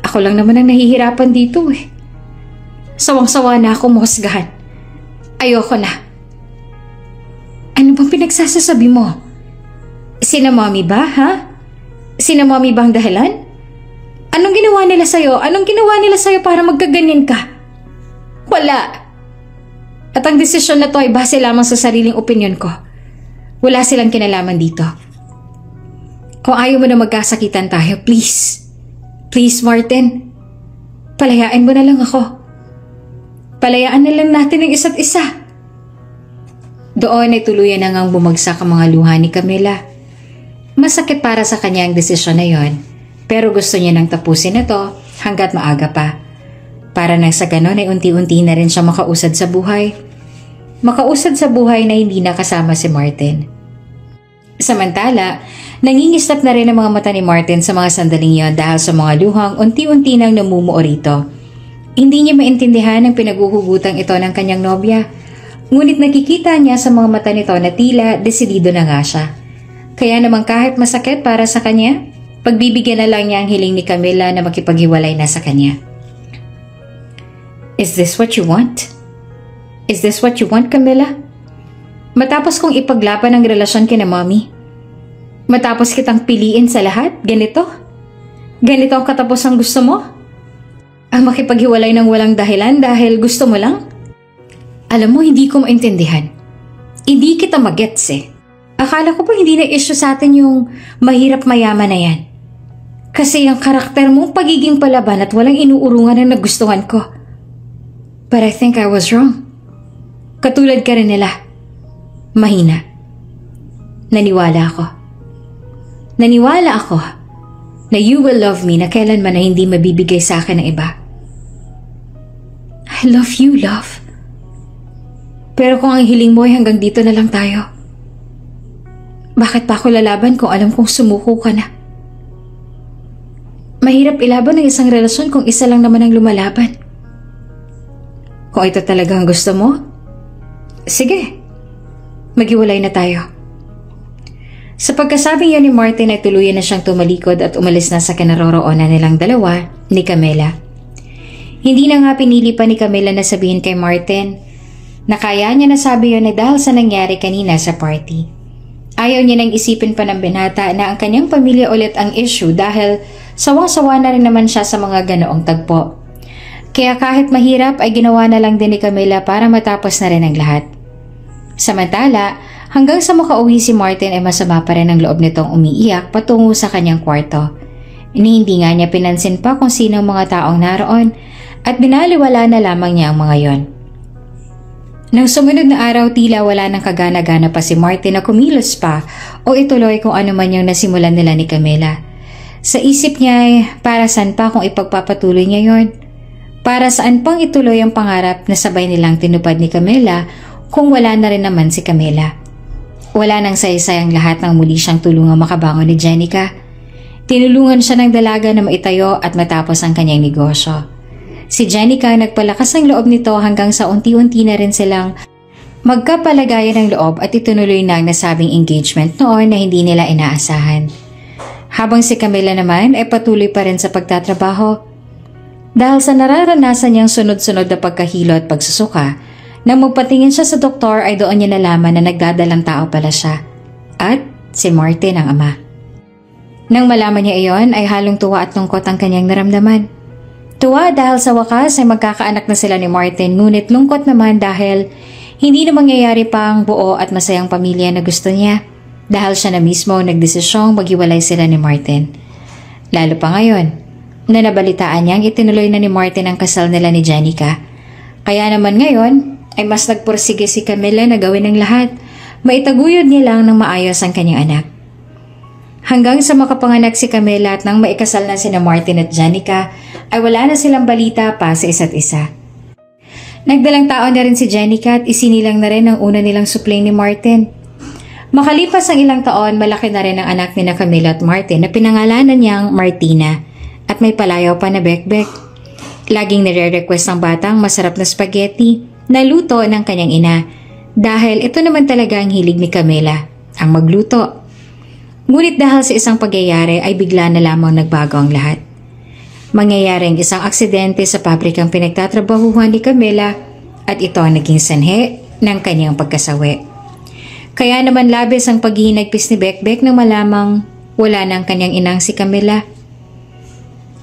Ako lang naman ang nahihirapan dito eh. Sawang-sawa na ako mahusgahan. Ayoko na. Ano bang pinagsasasabi mo? Sina mommy ba, ha? Sina mommy ba ang dahilan? Anong ginawa nila sa'yo? Anong ginawa nila sa'yo para magkaganyan ka? Wala. At ang desisyon na to ay base lamang sa sariling opinyon ko. Wala silang kinalaman dito. Kung ayaw mo na magkasakitan tayo, please. Please, Martin. Palayaan mo na lang ako. Palayaan na lang natin ang isa't isa. Doon ay tuluyan na ngang bumagsak ang mga luha ni Camila. Masakit para sa kanya ang desisyon na yon, pero gusto niya nang tapusin na to hanggat maaga pa. Para nang sa ganon ay unti-unti na rin siya makausad sa buhay. Makausad sa buhay na hindi nakasama si Martin. Samantala, nangingislap na rin ang mga mata ni Martin sa mga sandaling yon dahil sa mga luhang unti-unti nang namumuo rito. Hindi niya maintindihan ang pinaguhugutan ito ng kanyang nobya. Ngunit nakikita niya sa mga mata nito na tila desidido na nga siya. Kaya naman kahit masakit para sa kanya, pagbibigyan na lang niya ang hiling ni Camila na makipaghiwalay na sa kanya. Is this what you want? Is this what you want, Camilla? Matapos kong ipaglaban ang relasyon kina Mommy, matapos kitang piliin sa lahat, ganito? Ganito ang katapos ang gusto mo? Ang makipaghiwalay ng walang dahilan dahil gusto mo lang? Alam mo, hindi ko maintindihan. Hindi kita magets eh. Akala ko pa hindi na issue sa atin yung mahirap mayaman na yan. Kasi yung karakter mong pagiging palaban at walang inuurungan ang nagustuhan ko. But I think I was wrong. Katulad ka rin nila. Mahina. Naniwala ako. Naniwala ako na you will love me na kailanman na hindi mabibigay sa akin ng iba. I love you, love. Pero kung ang hiling mo ay hanggang dito na lang tayo, bakit pa ako lalaban kung alam kong sumuko ka na? Mahirap ilaban ng isang relasyon kung isa lang naman ang lumalaban. Kung ito talaga ang gusto mo, sige, maghiwalay na tayo. Sa pagkasabing yun ni Martin ay tuluyan na siyang tumalikod at umalis na sa kinaroroonan nilang dalawa ni Camilla. Hindi na nga pinili pa ni Camilla na sabihin kay Martin na kaya niya nasabi yun dahil sa nangyari kanina sa party. Ayaw niya nang isipin pa ng binata na ang kanyang pamilya ulit ang issue dahil sawang-sawa na rin naman siya sa mga ganoong tagpo. Kaya kahit mahirap ay ginawa na lang din ni Camilla para matapos na rin ang lahat. Samantala, hanggang sa makauwi si Martin ay masama pa rin ang loob nitong umiiyak patungo sa kanyang kwarto. Hindi nga niya pinansin pa kung sino ang mga taong naroon at binaliwala na lamang niya ang mga yon. Nang sumunod na araw tila wala nang kagana-gana pa si Martin na kumilos pa o ituloy kung ano man yung nasimulan nila ni Camilla. Sa isip niya ay para saan pa kung ipagpapatuloy niya yon? Para saan pang ituloy ang pangarap na sabay nilang tinupad ni Camilla kung wala na rin naman si Camilla? Wala nang saysayang lahat nang muli siyang tulungang makabangon ni Jenica. Tinulungan siya ng dalaga na maitayo at matapos ang kanyang negosyo. Si Jenica nagpalakas ng loob nito hanggang sa unti-unti na rin silang magkapalagayan ng loob at itunuloy na ang nasabing engagement noon na hindi nila inaasahan. Habang si Camilla naman ay patuloy pa rin sa pagtatrabaho. Dahil sa nararanasan niyang sunod-sunod na pagkahilo at pagsusuka, nang magpatingin siya sa doktor ay doon niya nalaman na nagdadalang tao pala siya. At si Martin ang ama. Nang malaman niya iyon ay halong tuwa at lungkot ang kanyang naramdaman. Tuwa dahil sa wakas ay magkakaanak na sila ni Martin, ngunit lungkot naman dahil hindi na mangyayari pa ang buo at masayang pamilya na gusto niya dahil siya na mismo nagdesisyong maghiwalay sila ni Martin. Lalo pa ngayon na nabalitaan niyang itinuloy na ni Martin ang kasal nila ni Jenica. Kaya naman ngayon ay mas nagpursige si Camilla na gawin ang lahat, maitaguyod niya lang ng maayos ang kanyang anak. Hanggang sa makapanganak si Camilla at nang maikasal na sina Martin at Jenica, ay wala na silang balita pa sa isa't isa. Nagdalang taon na rin si Jenica at isinilang na rin ang una nilang supling ni Martin. Makalipas ang ilang taon, malaki na rin ang anak ni na Camilla at Martin na pinangalanan niyang Martina at may palayaw pa na bekbek. Laging nire-request ng batang masarap na spaghetti na luto ng kanyang ina dahil ito naman talaga ang hilig ni Camilla, ang magluto. Ngunit dahil sa isang pagyayari ay bigla na lamang nagbago ang lahat. Mangyayari ang isang aksidente sa pabrikang pinagtatrabahuhan ni Camilla at ito ang naging sanhe ng kanyang pagkasawi. Kaya naman labis ang paghihinagpis ni Bekbek nang malamang wala na ang kanyang inang si Camilla.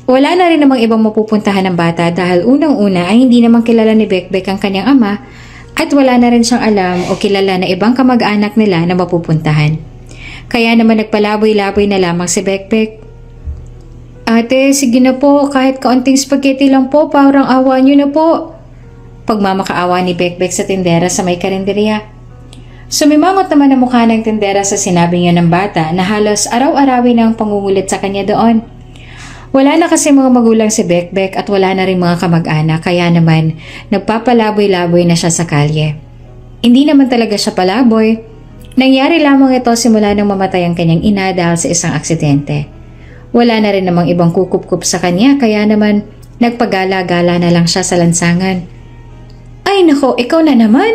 Wala na rin namang ibang mapupuntahan ng bata dahil unang-una ay hindi namang kilala ni Bekbek ang kanyang ama at wala na rin siyang alam o kilala na ibang kamag-anak nila na mapupuntahan. Kaya naman nagpalaboy-laboy na lamang si Bekbek. Ate, sige na po, kahit kaunting spaghetti lang po, parang awa niyo na po. Pagmamakaawa ni Bekbek sa tindera sa may karinderya. Sumimangot naman ang mukha ng tindera sa sinabi niya ng bata na halos araw-arawin ang pangungulit sa kanya doon. Wala na kasi mga magulang si Bekbek at wala na rin mga kamag-anak kaya naman nagpapalaboy-laboy na siya sa kalye. Hindi naman talaga siya palaboy. Nangyari lamang ito simula nang mamatay ang kanyang ina dahil sa isang aksidente. Wala na rin namang ibang kukup-kup sa kanya kaya naman nagpagala-gala na lang siya sa lansangan. Ay nako, ikaw na naman.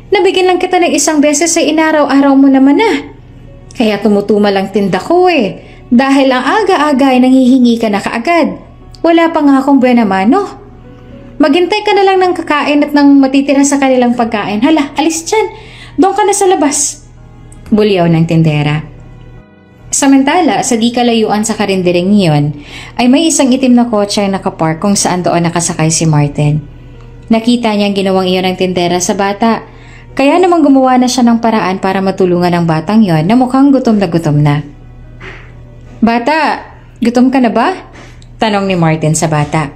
Nabigyan lang kita ng isang beses ay inaraw-araw mo naman na. Kaya tumutumal ang tinda ko eh. Dahil ang aga-aga ay nanghihingi ka na kaagad. Wala pa nga akong buwan naman no. Maghintay ka na lang ng kakain at ng matitira sa kanilang pagkain. Hala, alis dyan. Doon ka na sa labas. Bulyaw ng tindera. Samantala, sa di kalayuan sa karindering iyon, ay may isang itim na kotse ang nakapark kung saan doon nakasakay si Martin. Nakita niya ang ginawang iyon ng tindera sa bata, kaya namang gumawa na siya ng paraan para matulungan ang batang yon na mukhang gutom na gutom na. Bata, gutom ka na ba? Tanong ni Martin sa bata.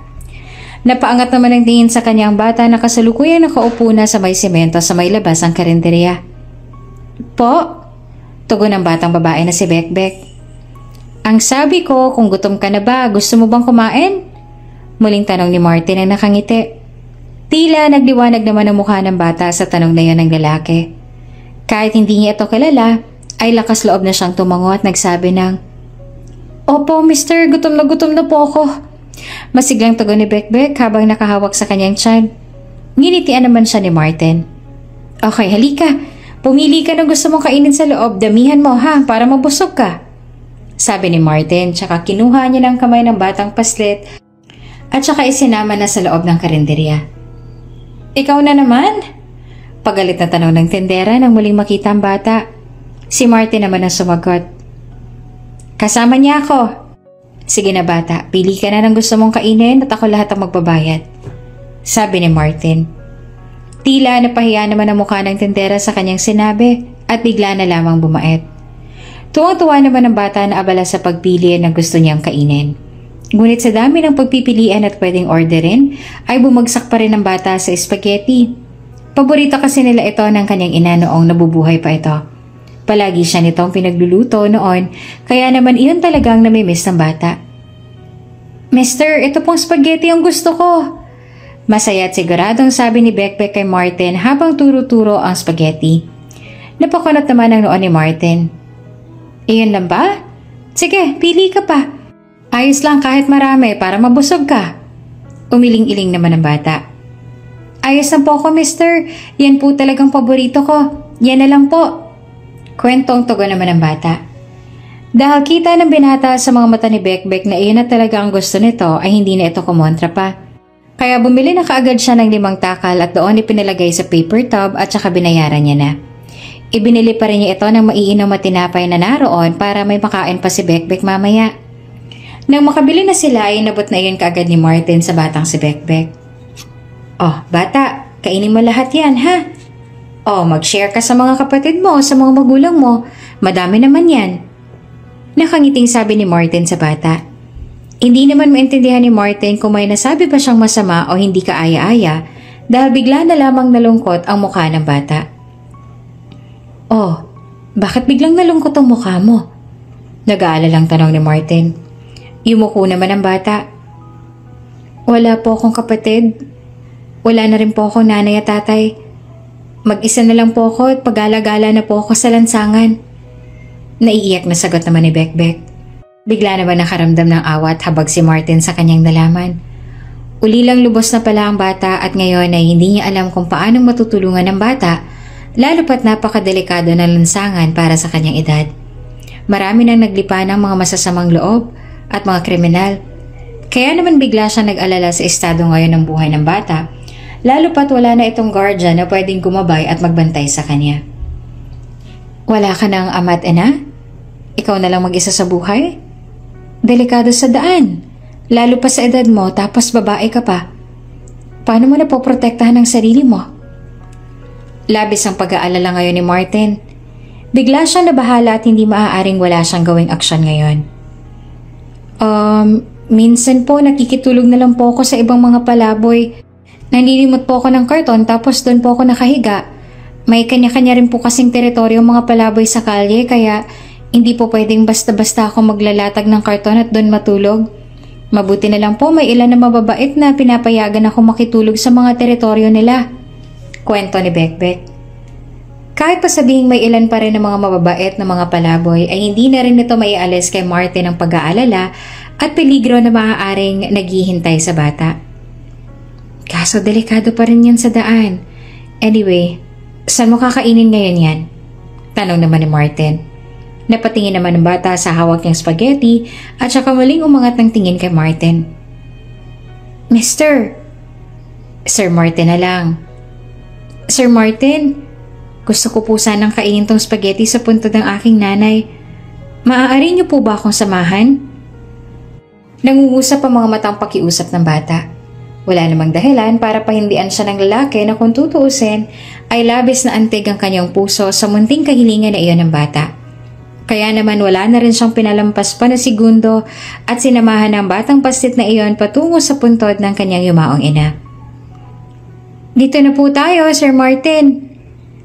Napaangat naman ang tingin sa kanyang bata na kasalukuyang nakaupo na sa may semento sa may labas ang karinderya. Po? Tugon ng batang babae na si Bekbek. Ang sabi ko, kung gutom ka na ba, gusto mo bang kumain? Muling tanong ni Martin na nakangiti. Tila nagliwanag naman ang mukha ng bata sa tanong na yan ng lalaki. Kahit hindi niya ito kilala, ay lakas loob na siyang tumango at nagsabi ng, Opo, mister, gutom na po ako. Masiglang tugon ni Bekbek habang nakahawak sa kanyang tiyan. Nginitian naman siya ni Martin. Okay, halika. Pumili ka ng gusto mong kainin sa loob. Damihan mo ha, para mabusog ka. Sabi ni Martin, tsaka kinuha niya ng kamay ng batang paslit at tsaka isinama na sa loob ng karinderya. Ikaw na naman? Pagalit na tanong ng tindera nang muling makita ang bata. Si Martin naman ang sumagot. Kasama niya ako. Sige na bata, pili ka na ng gusto mong kainin at ako lahat ang magbabayad. Sabi ni Martin. Tila napahiya naman ang mukha ng tindera sa kanyang sinabi at bigla na lamang bumait. Tuwang-tuwa naman ang bata na abala sa pagpili ng gusto niyang kainin. Ngunit sa dami ng pagpipilian at pwedeng orderin, ay bumagsak pa rin ang bata sa spaghetti. Paborito kasi nila ito ng kanyang ina noong nabubuhay pa ito. Palagi siya nitong pinagluluto noon, kaya naman iyon talagang namimiss ng bata. Mister, ito pong spaghetti ang gusto ko. Masaya at siguradong sabi ni Bekbek kay Martin habang turo-turo ang spaghetti. Napakunot naman ang noon ni Martin. Iyon lang ba? Sige, pili ka pa. Ayos lang kahit marami para mabusog ka. Umiling-iling naman ang bata. Ayos lang po ako, mister. Yan po talagang paborito ko. Yan na lang po. Kwentong tugon naman ng bata. Dahil kita ng binata sa mga mata ni Bekbek na iyon na talaga ang gusto nito ay hindi na ito kumontra pa. Kaya bumili na kaagad siya ng 5 takal at doon ipinalagay sa paper tub at saka binayaran niya na. Ibinili pa rin niya ito ng maiinom at tinapay na naroon para may makain pa si Bekbek mamaya. Nang makabili na sila ay nabot na iyon kaagad ni Martin sa batang si Bekbek. Oh, bata, kainin mo lahat yan ha? Oh, mag-share ka sa mga kapatid mo, sa mga magulang mo. Madami naman yan. Nakangiting sabi ni Martin sa bata. Hindi naman maintindihan ni Martin kung may nasabi ba siyang masama o hindi kaaya-aya dahil bigla na lamang nalungkot ang mukha ng bata. Oh, bakit biglang nalungkot ang mukha mo? Nag-aalalang tanong ni Martin. Yumuko naman ang bata. Wala po akong kapatid. Wala na rin po akong nanay at tatay. Mag-isa na lang po ako at pag-alagala na po ako sa lansangan. Naiiyak na sagot naman ni Bekbek. Bigla naman nakaramdam ng awat habag si Martin sa kanyang nalaman. Uli lang lubos na pala ang bata at ngayon ay hindi niya alam kung paanong matutulungan ng bata, lalo pat napakadelikado na lansangan para sa kanyang edad. Marami nang naglipa ng mga masasamang loob at mga kriminal. Kaya naman bigla siya nag-alala sa estado ngayon ng buhay ng bata, lalo pat wala na itong guardian na pwedeng gumabay at magbantay sa kanya. Wala ka ng ama at ina? Ikaw na lang mag-isa sa buhay? Delikado sa daan, lalo pa sa edad mo tapos babae ka pa. Paano mo napoprotektahan ang sarili mo? Labis ang pag-aalala ngayon ni Martin. Bigla siyang nabahala at hindi maaaring wala siyang gawing aksyon ngayon. Minsan po nakikitulog na lang po ako sa ibang mga palaboy. Nanilimot po ako ng karton tapos doon po ako nakahiga. May kanya-kanya rin po kasing teritoryo mga palaboy sa kalye kaya hindi po pwedeng basta-basta ako maglalatag ng karton at doon matulog. Mabuti na lang po may ilan na mababait na pinapayagan ako makitulog sa mga teritoryo nila. Kwento ni Bekbek. Kahit pa sabihing may ilan pa rin ng mga mababait na mga palaboy ay hindi na rin ito maialis kay Martin ang pag-aalala at peligro na maaaring naghihintay sa bata. Kaso delikado pa rin yan sa daan. Anyway, saan mo kakainin ngayon yan? Tanong naman ni Martin. Napatingin naman ng bata sa hawak niyang spaghetti at saka muling umangat ng tingin kay Martin. Mister, Sir Martin na lang. Sir Martin, gusto ko po sanang kainin tong spaghetti sa puntod ng aking nanay. Maaari niyo po ba akong samahan? Nangungusap ang mga matang pakiusap ng bata. Wala namang dahilan para pahindian siya ng lalaki na kung tutuusin ay labis na antig ang kanyang puso sa munting kahilingan na iyon ng bata. Kaya naman wala na rin siyang pinalampas pa na segundo at sinamahan ng batang pastit na iyon patungo sa puntod ng kanyang yumaong ina. Dito na po tayo, Sir Martin,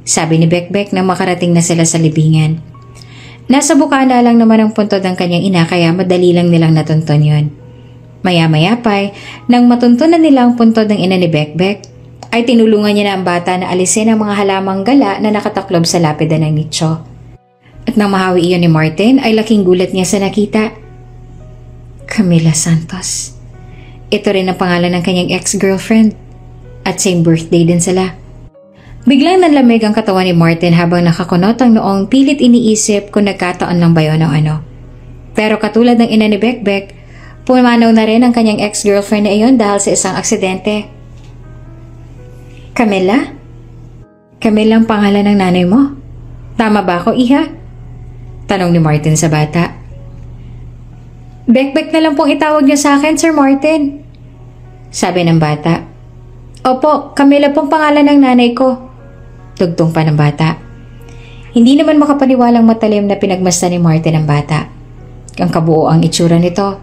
sabi ni Bekbek nang makarating na sila sa libingan. Nasa bukana lang naman ang puntod ng kanyang ina kaya madali lang nilang natunton yon. Maya-maya pa'y, nang matuntunan nila ang puntod ng ina ni Bekbek, ay tinulungan niya na ang bata na alisin ang mga halamang gala na nakataklob sa lapida ng nicho. At nang mahawi iyon ni Martin ay laking gulat niya sa nakita. Camila Santos. Ito rin ang pangalan ng kanyang ex-girlfriend at same birthday din sila. Biglang nanlamig ang katawan ni Martin habang nakakunot ang noong pilit iniisip kung nagkataon lang ba yun o ano. Pero katulad ng ina ni Bekbek, pumanaw na rin ang kanyang ex-girlfriend na iyon dahil sa isang aksidente. Camila? Camila ang pangalan ng nanay mo? Tama ba ako, iha? Tanong ni Martin sa bata. Bekbek na lang pong itawag niyo sa akin, Sir Martin. Sabi ng bata. Opo, Camila pong pangalan ng nanay ko. Tugtong pa ng bata. Hindi naman makapaniwalang matalim na pinagmasdan ni Martin ang bata. Ang kabuo ang itsura nito.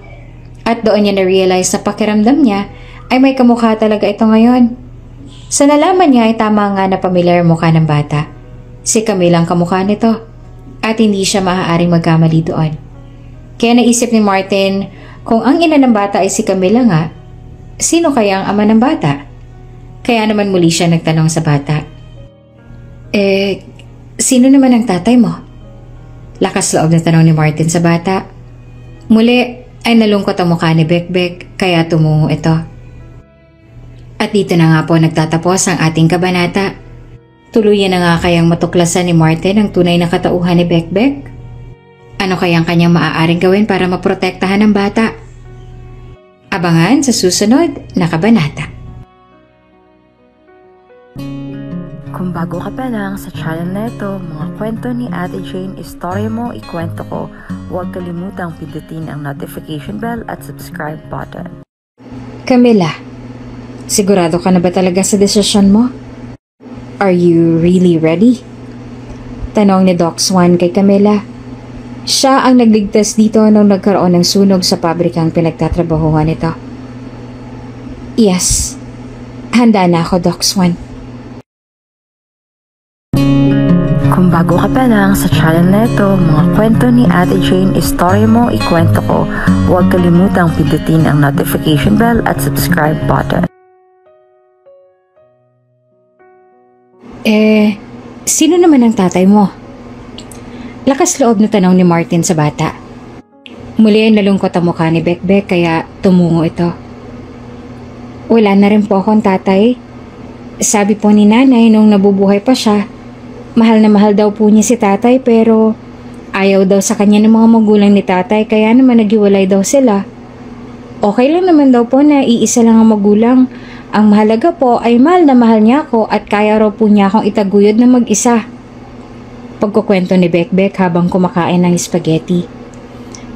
At doon niya na-realize na pakiramdam niya ay may kamukha talaga ito ngayon. Sa nalaman niya ay tama nga na pamilyar mukha ng bata. Si Camila ang kamukha nito at hindi siya maaaring magkamali doon. Kaya naisip ni Martin kung ang ina ng bata ay si Camila nga, sino kaya ang ama ng bata? Kaya naman muli siya nagtanong sa bata. Sino naman ang tatay mo? Lakas loob na tanong ni Martin sa bata. Muli ay nalungkot ang mukha ni Bekbek kaya tumungo ito. At dito na nga po nagtatapos ang ating kabanata. Tuluyan na nga kayang matuklasan ni Martin ang tunay na katauhan ni Bekbek? Ano kayang kanyang maaaring gawin para maprotektahan ang bata? Abangan sa susunod na kabanata. Kung bago ka pa lang sa channel na ito, mga kwento ni Ate Jane, istorya mo, ikwento ko, huwag kalimutang pindutin ang notification bell at subscribe button. Camila, sigurado ka na ba talaga sa desisyon mo? Are you really ready? Tanong ni Doc Swan kay Camila. Siya ang nagligtas dito nung nagkaroon ng sunog sa pabrikang pinagtatrabahuhan nito. Yes, handa na ako, Doc Swan. Kung bago ka pa lang sa channel na ito, mga kwento ni Ate Jane, istorya mo, ikwento ko, huwag kalimutang pindutin ang notification bell at subscribe button. Sino naman ang tatay mo? Lakas loob na tanong ni Martin sa bata. Muli ay nalungkot ang mukha ni Bekbek kaya tumungo ito. Wala na rin po akong tatay. Sabi po ni nanay nung nabubuhay pa siya, mahal na mahal daw po niya si tatay pero ayaw daw sa kanya ng mga magulang ni tatay kaya naman naghiwalay daw sila. Okay lang naman daw po na iisa lang ang magulang. Ang mahalaga po ay mahal na mahal niya ako at kaya raw po niya akong itaguyod na mag-isa. Pagkukwento ni Bekbek habang kumakain ng spaghetti.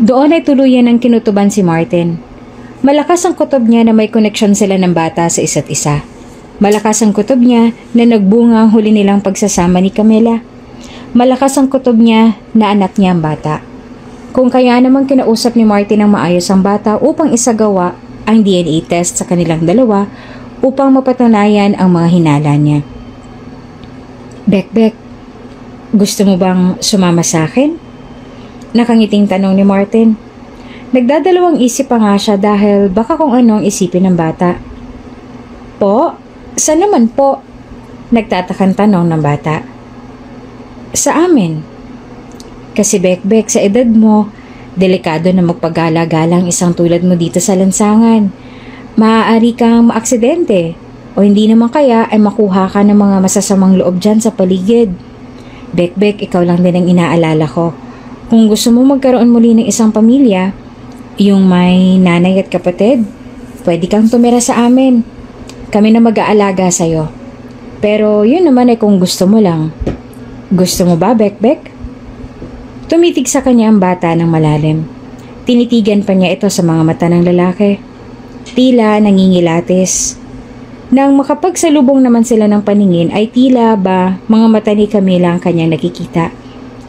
Doon ay tuluyan ang kinutuban si Martin. Malakas ang kutob niya na may koneksyon sila ng bata sa isa't isa. Malakas ang kutob niya na nagbunga ang huli nilang pagsasama ni Camila. Malakas ang kutob niya na anak niya ang bata. Kung kaya naman kinausap ni Martin ang maayos ang bata upang isagawa ang DNA test sa kanilang dalawa upang mapatunayan ang mga hinala niya. Bekbek, gusto mo bang sumama sa akin? Nakangiting tanong ni Martin. Nagdadalawang isip pa nga siya dahil baka kung ano ang isipin ng bata. Po? Saan naman po? Nagtatakang tanong ng bata. Sa amin. Kasi Bekbek, sa edad mo, delikado na magpagala-galang isang tulad mo dito sa lansangan. Maaari kang maaksidente o hindi naman kaya ay makuha ka ng mga masasamang loob dyan sa paligid. Bekbek, ikaw lang din ang inaalala ko. Kung gusto mo magkaroon muli ng isang pamilya, yung may nanay at kapatid, pwede kang tumira sa amin. Kami na mag-aalaga sa'yo. Pero yun naman ay kung gusto mo lang. Gusto mo ba, Bekbek? Tumitig sa kanya ang bata ng malalim. Tinitigan pa niya ito sa mga mata ng lalaki. Tila nangingilatis. Nang makapagsalubong naman sila ng paningin ay tila ba mga mata ni Camila ang kanyang nakikita.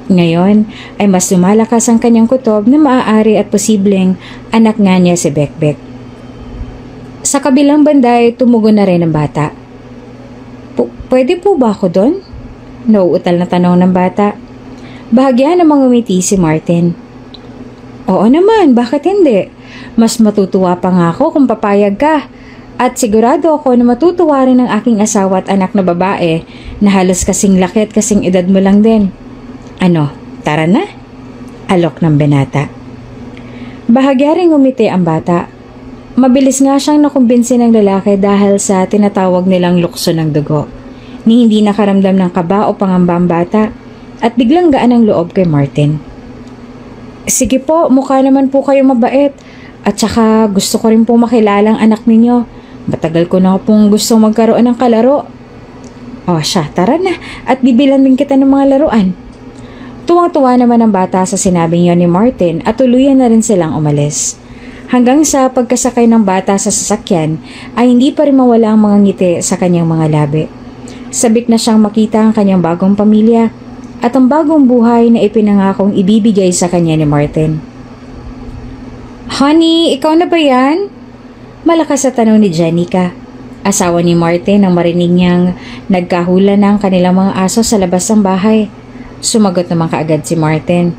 Ngayon ay mas lumalakas ang kanyang kutob na maaari at posibleng anak nga niya si Bekbek. Sa kabilang banda ay tumugon na rin ang bata. Pwede po ba ako doon? Nauutal na tanong ng bata. Bahagya namang umiti si Martin. Oo naman, bakit hindi? Mas matutuwa pa nga ako kung papayag ka. At sigurado ako na matutuwa rin ang aking asawa at anak na babae na halos kasing laki at kasing edad mo lang din. Ano, tara na? Alok ng binata. Bahagya ring umiti ang bata. Mabilis nga siyang nakumbinsi ng lalaki dahil sa tinatawag nilang lukso ng dugo. Ni hindi nakaramdam ng kaba o pangamba ang bata at biglang gaan ang loob kay Martin. Sige po, mukha naman po kayo mabait at saka gusto ko rin po makilala ang anak ninyo. Matagal ko na pong gusto magkaroon ng kalaro. O siya, tara na at bibilan din kita ng mga laruan. Tuwang-tuwa naman ang bata sa sinabing yon ni Martin at tuluyan na rin silang umalis. Hanggang sa pagkasakay ng bata sa sasakyan ay hindi pa rin mawala ang mga ngiti sa kanyang mga labi. Sabik na siyang makita ang kanyang bagong pamilya at ang bagong buhay na ipinangakong ibibigay sa kanya ni Martin. Honey, ikaw na ba yan? Malakas sa tanong ni Jenica. Asawa ni Martin nang marinig niyang nagkahula ng kanilang mga aso sa labas ng bahay. Sumagot naman kaagad si Martin.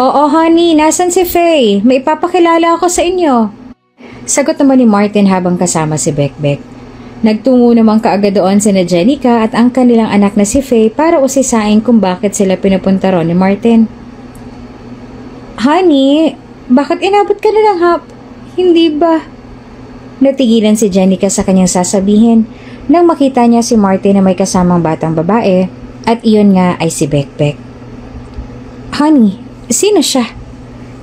Oo honey, nasan si Faye? May ipapakilala ako sa inyo. Sagot naman ni Martin habang kasama si Bekbek. Nagtungo naman kaagad doon sina Jenica at ang kanilang anak na si Faye para usisain kung bakit sila pinupunta ron ni Martin. Honey, bakit inabot ka na lang Hindi ba? Natigilan si Jenica sa kanyang sasabihin nang makita niya si Martin na may kasamang batang babae at iyon nga ay si Bekbek. Honey, sino siya?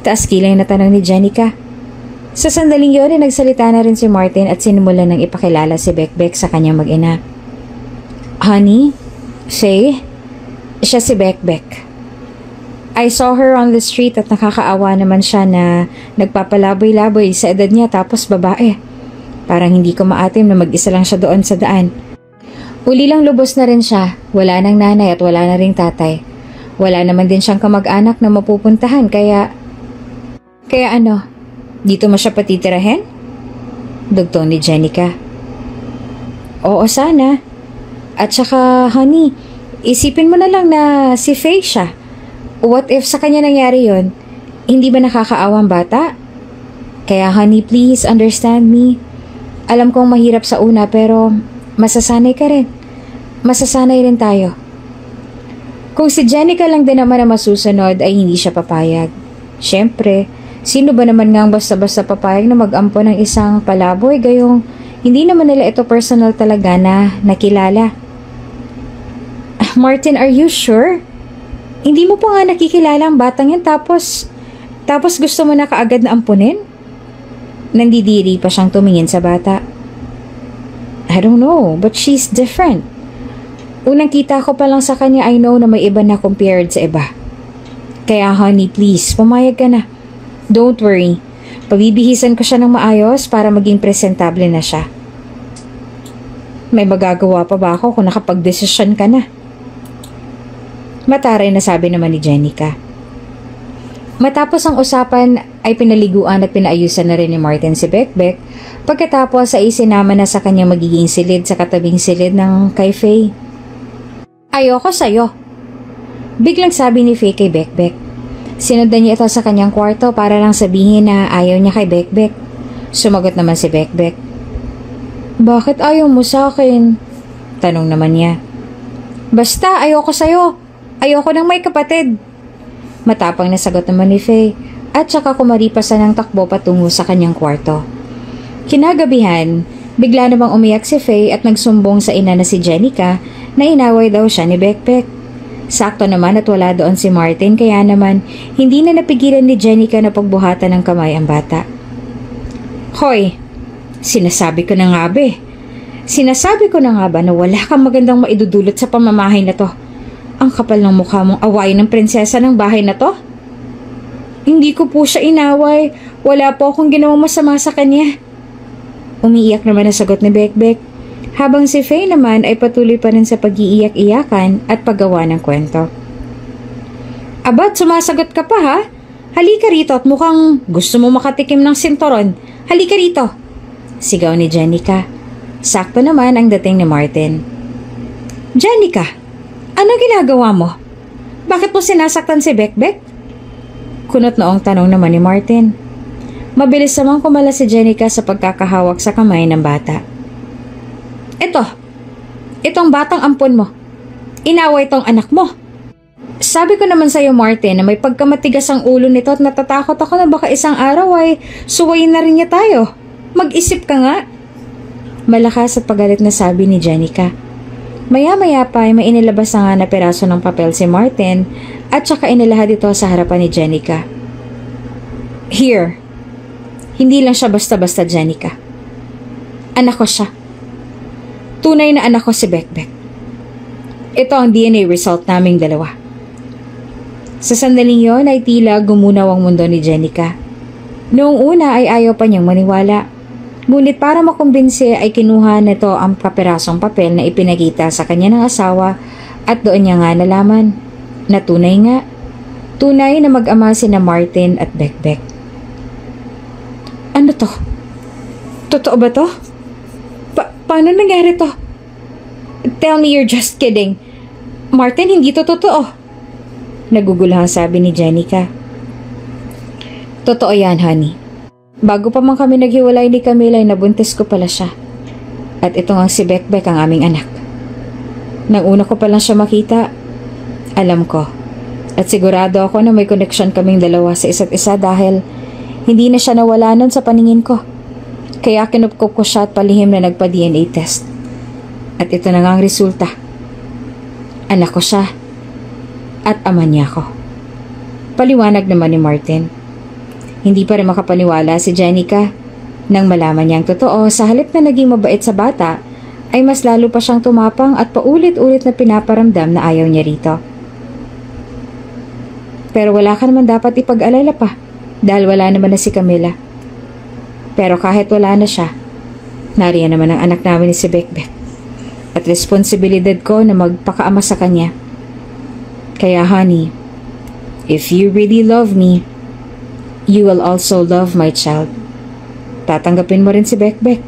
Taas kilay na tanong ni Jenica. Sa sandaling yun ay nagsalita na rin si Martin at sinimulan ng ipakilala si Bekbek sa kanyang mag-ina. Honey, Faye, siya si Bekbek. I saw her on the street at nakakaawa naman siya na nagpapalaboy-laboy sa edad niya tapos babae. Parang hindi ko maatim na mag-isa lang siya doon sa daan. Uli lang lubos na rin siya, wala nang nanay at wala na ring tatay. Wala naman din siyang kamag-anak na mapupuntahan kaya ano, dito mo siya patitirahin? Dugtong ni Jenica. Oo sana. At saka honey, isipin mo na lang na si Faye siya. What if sa kanya nangyari yon? Hindi ba nakakaawang bata? Kaya honey, please understand me. Alam kong mahirap sa una pero masasanay ka rin. Masasanay rin tayo. Kung si Jenica lang din naman na masusunod ay hindi siya papayag. Siyempre, sino ba naman ngang basta-basta papayag na mag-ampo ng isang palaboy gayong hindi naman nila ito personal talaga na nakilala. Martin, are you sure? Hindi mo pa nga nakikilala ang batang yan tapos gusto mo na kaagad na ampunin? Nandidiri pa siyang tumingin sa bata. I don't know, but she's different. Unang kita ko pa lang sa kanya, I know na may iba na compared sa iba. Kaya honey, please, pumayag ka na. Don't worry. Pabibihisan ko siya ng maayos para maging presentable na siya. May magagawa pa ba ako kung nakapag-desisyon ka na? Mataray na sabi naman ni Jenica. Matapos ang usapan ay pinaliguan at pinaayusan na rin ni Martin si Bekbek pagkatapos ay isinama na sa kanyang magiging silid sa katabing silid ng kay Faye. Ayoko sa'yo. Biglang sabi ni Faye kay Bekbek. Sinundan niya ito sa kanyang kwarto para lang sabihin na ayaw niya kay Bekbek. Sumagot naman si Bekbek. Bakit ayaw mo sa akin? Tanong naman niya. Basta ayoko sa'yo. Ayoko nang may kapatid. Matapang na sagot naman ni Faye at saka kumaripasan ng takbo patungo sa kanyang kwarto. Kinagabihan, bigla namang umiyak si Faye at nagsumbong sa ina na si Jenica na inaway daw siya ni Bekbek. Sakto naman at wala doon si Martin kaya naman hindi na napigilan ni Jenica na pagbuhatan ng kamay ang bata. Hoy, sinasabi ko na nga be, Sinasabi ko na nga ba na wala kang magandang maidudulot sa pamamahay na to? Ang kapal ng mukha mong awayin ng prinsesa ng bahay na to? Hindi ko po siya inaway. Wala po akong ginawang masama sa kanya. Umiiyak naman ang sagot ni Bekbek, habang si Faye naman ay patuloy pa rin sa pag-iiyak-iyakan at paggawa ng kwento. Abat, sumasagot ka pa ha? Halika rito at mukhang gusto mo makatikim ng sinturon. Halika rito! Sigaw ni Jenica. Sakto naman ang dating ni Martin. Jenica, ano ginagawa mo? Bakit mo sinasaktan si Bekbek? Kunot noong tanong naman ni Martin. Mabilis namang kumala si Jenica sa pagkakahawak sa kamay ng bata. Itong batang ampon mo. Inaway itong anak mo. Sabi ko naman sa'yo, Martin, na may pagkamatigas ang ulo nito at natatakot ako na baka isang araw ay suwayin na rin niya tayo. Mag-isip ka nga. Malakas at pagalit na sabi ni Jenica. Maya-maya pa ay may inilabas na nga na peraso ng papel si Martin at saka inilahad ito sa harapan ni Jenica. Here. Hindi lang siya basta-basta, Jenica. Anak ko siya. Tunay na anak ko si Bekbek. Ito ang DNA result naming dalawa. Sa sandaling yon ay tila gumunaw ang mundo ni Jenica. Noong una ay ayaw pa niyang maniwala. Ngunit para makumbinsi ay kinuha nito ang kapirasong papel na ipinakita sa kanya ng asawa at doon niya nga nalaman na tunay nga. Tunay na mag-ama sina Martin at Bekbek. Ano to? Totoo ba to? Paano nangyari to? Tell me you're just kidding. Martin, hindi to totoo. Naguguluhang sabi ni Jenica. Totoo yan, honey. Bago pa man kami naghiwalay ni Camila ay nabuntis ko pala siya. At ito nga si Bekbek ang aming anak. Nang una ko pa lang siya makita, alam ko. At sigurado ako na may koneksyon kaming dalawa sa isa't isa dahil hindi na siya nawala nun sa paningin ko. Kaya kinupkup ko siya at palihim na nagpa-DNA test. At ito na nga ang resulta. Anak ko siya. At ama niya ako. Paliwanag naman ni Martin. Hindi pa rin makapaniwala si Jenica. Nang malaman niyang totoo, sa halip na naging mabait sa bata, ay mas lalo pa siyang tumapang at paulit-ulit na pinaparamdam na ayaw niya rito. Pero wala ka naman dapat ipag-alala pa dahil wala naman na si Camila. Pero kahit wala na siya, nariyan naman ang anak namin ni si Bekbek at responsibilidad ko na magpakaama sa kanya. Kaya honey, if you really love me, you will also love my child. Tatanggapin mo rin si Bekbek.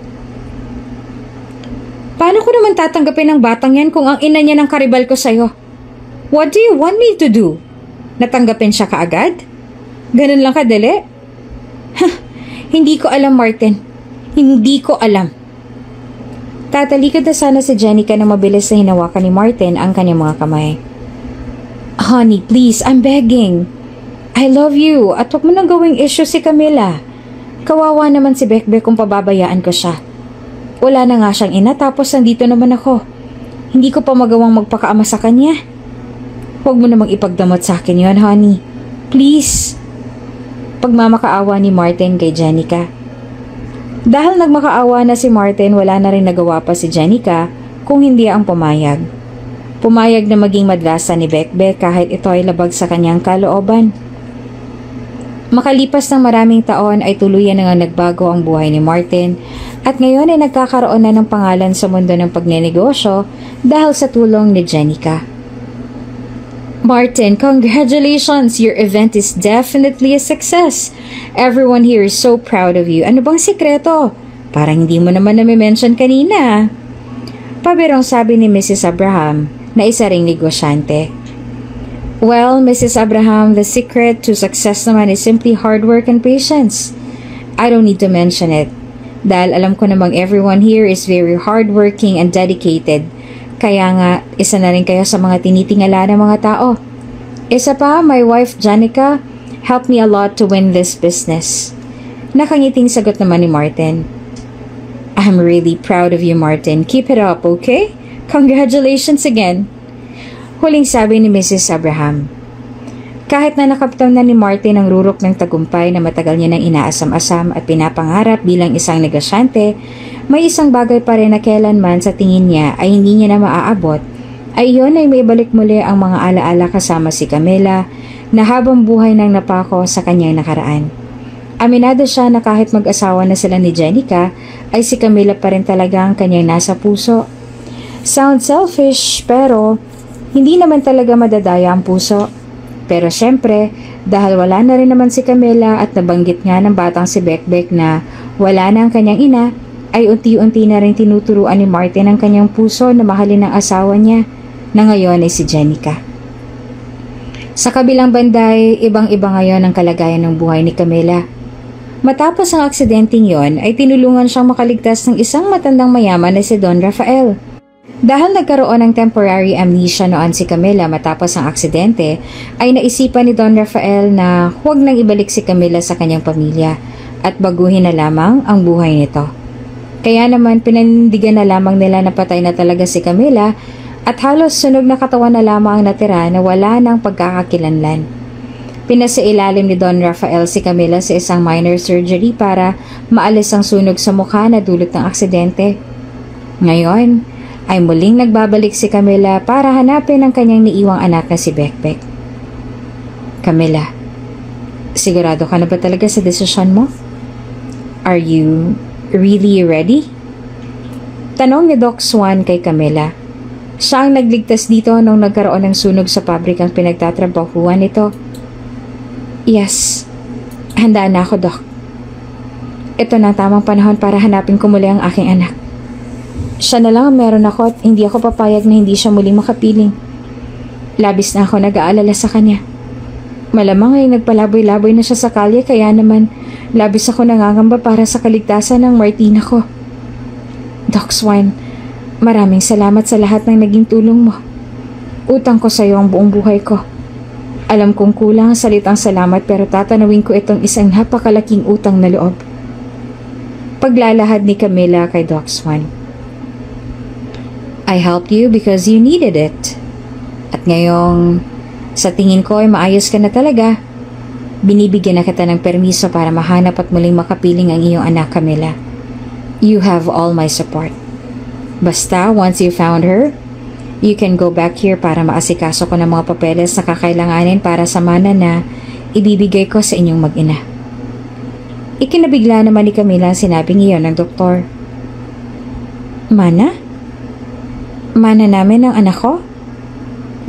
Paano ko naman tatanggapin ng batang yan kung ang ina niya ng karibal ko sa'yo? What do you want me to do? Natanggapin siya kaagad? Ganun lang kadali? Hindi ko alam, Martin. Hindi ko alam. Tatalikod na sana si Jenica na mabilis na hinawakan ni Martin ang kanyang mga kamay. Honey, please, I'm begging. I love you at huwag mo nang gawing issue si Camila. Kawawa naman si Bekbek kung pababayaan ko siya. Wala na nga siyang ina tapos nandito naman ako. Hindi ko pa magawang magpakaama sa kanya. Huwag mo namang ipagdamot sa akin yon, honey. Please. Pagmamakaawa ni Martin kay Jenica. Dahil nagmakaawa na si Martin, wala na rin nagawa pa si Jenica kung hindi ang pumayag. Pumayag na maging madrasa ni Bekbek kahit ito ay labag sa kanyang kalooban. Makalipas ng maraming taon ay tuluyan na nga nagbago ang buhay ni Martin at ngayon ay nagkakaroon na ng pangalan sa mundo ng pagnenegosyo dahil sa tulong ni Jenica. Martin, congratulations! Your event is definitely a success. Everyone here is so proud of you. Ano bang sikreto? Parang hindi mo naman na-mention kanina. Pabirong sabi ni Mrs. Abraham na isa ring negosyante. Well, Mrs. Abraham, the secret to success naman is simply hard work and patience. I don't need to mention it. Dahil alam ko namang everyone here is very hardworking and dedicated. Kaya nga, isa na rin kayo sa mga tinitingala ng mga tao. Isa pa, my wife, Jenica, helped me a lot to win this business. Nakangiting sagot naman ni Martin. I'm really proud of you, Martin. Keep it up, okay? Congratulations again. Huling sabi ni Mrs. Abraham. Kahit na nakaptaw na ni Martin ang rurok ng tagumpay na matagal niya nang inaasam-asam at pinapangarap bilang isang negosyante, may isang bagay pa rin na kailanman sa tingin niya ay hindi niya na maaabot, ay iyon ay may balik muli ang mga alaala kasama si Camila na habang buhay nang napako sa kanyang nakaraan. Aminado siya na kahit mag-asawa na sila ni Jenica, ay si Camila pa rin talaga ang kanyang nasa puso. Sound selfish, pero hindi naman talaga madadaya ang puso. Pero syempre, dahil wala na rin naman si Camila at nabanggit nga ng batang si Bekbek na wala na ang kanyang ina, ay unti-unti na rin tinuturuan ni Martin ang kanyang puso na mahalin ng asawa niya na ngayon ay si Jenica. Sa kabilang banday, ibang-iba ngayon ang kalagayan ng buhay ni Camila. Matapos ang aksidenteng yon, ay tinulungan siyang makaligtas ng isang matandang mayaman na si Don Rafael. Dahil nagkaroon ng temporary amnesia noon si Camila matapos ang aksidente, ay naisipan ni Don Rafael na huwag nang ibalik si Camila sa kanyang pamilya at baguhin na lamang ang buhay nito. Kaya naman pinanindigan na lamang nila na patay na talaga si Camila at halos sunog na katawan na lamang ang natira na wala ng pagkakakilanlan. Pinasailalim ni Don Rafael si Camila sa isang minor surgery para maalis ang sunog sa mukha na dulot ng aksidente. Ngayon, ay muling nagbabalik si Camila para hanapin ang kanyang niiwang anak na si Bekbek. Camila, sigurado ka na ba talaga sa desisyon mo? Are you really ready? Tanong ni Doc Swan kay Camila. Siya ang nagligtas dito nung nagkaroon ng sunog sa pabrikang pinagtatrabahuan nito. Yes, handa na ako, Doc. Ito na ang tamang panahon para hanapin ko muli ang aking anak. Siya na lang ang meron ako at hindi ako papayag na hindi siya muling makapiling. Labis na ako nag-aalala sa kanya. Malamang ay nagpalaboy-laboy na siya sa kalye kaya naman labis ako nangangamba para sa kaligtasan ng Martina ko. Doc Swan, maraming salamat sa lahat ng naging tulong mo. Utang ko sa iyo ang buong buhay ko. Alam kong kulang ang salitang salamat pero tatanawin ko itong isang napakalaking utang na loob. Paglalahad ni Camila kay Doc Swan. I helped you because you needed it. At ngayong sa tingin ko ay maayos ka na talaga, binibigyan na kita ng permiso para mahanap at muling makapiling ang iyong anak, Camila. You have all my support. Basta once you found her, you can go back here para maasikaso ko ng mga papeles na kakailanganin para sa mana na ibibigay ko sa inyong mag-ina. Ikinabigla naman ni Camila ang sinabing iyon ng doktor. Mana? Mana namin ang anak ko?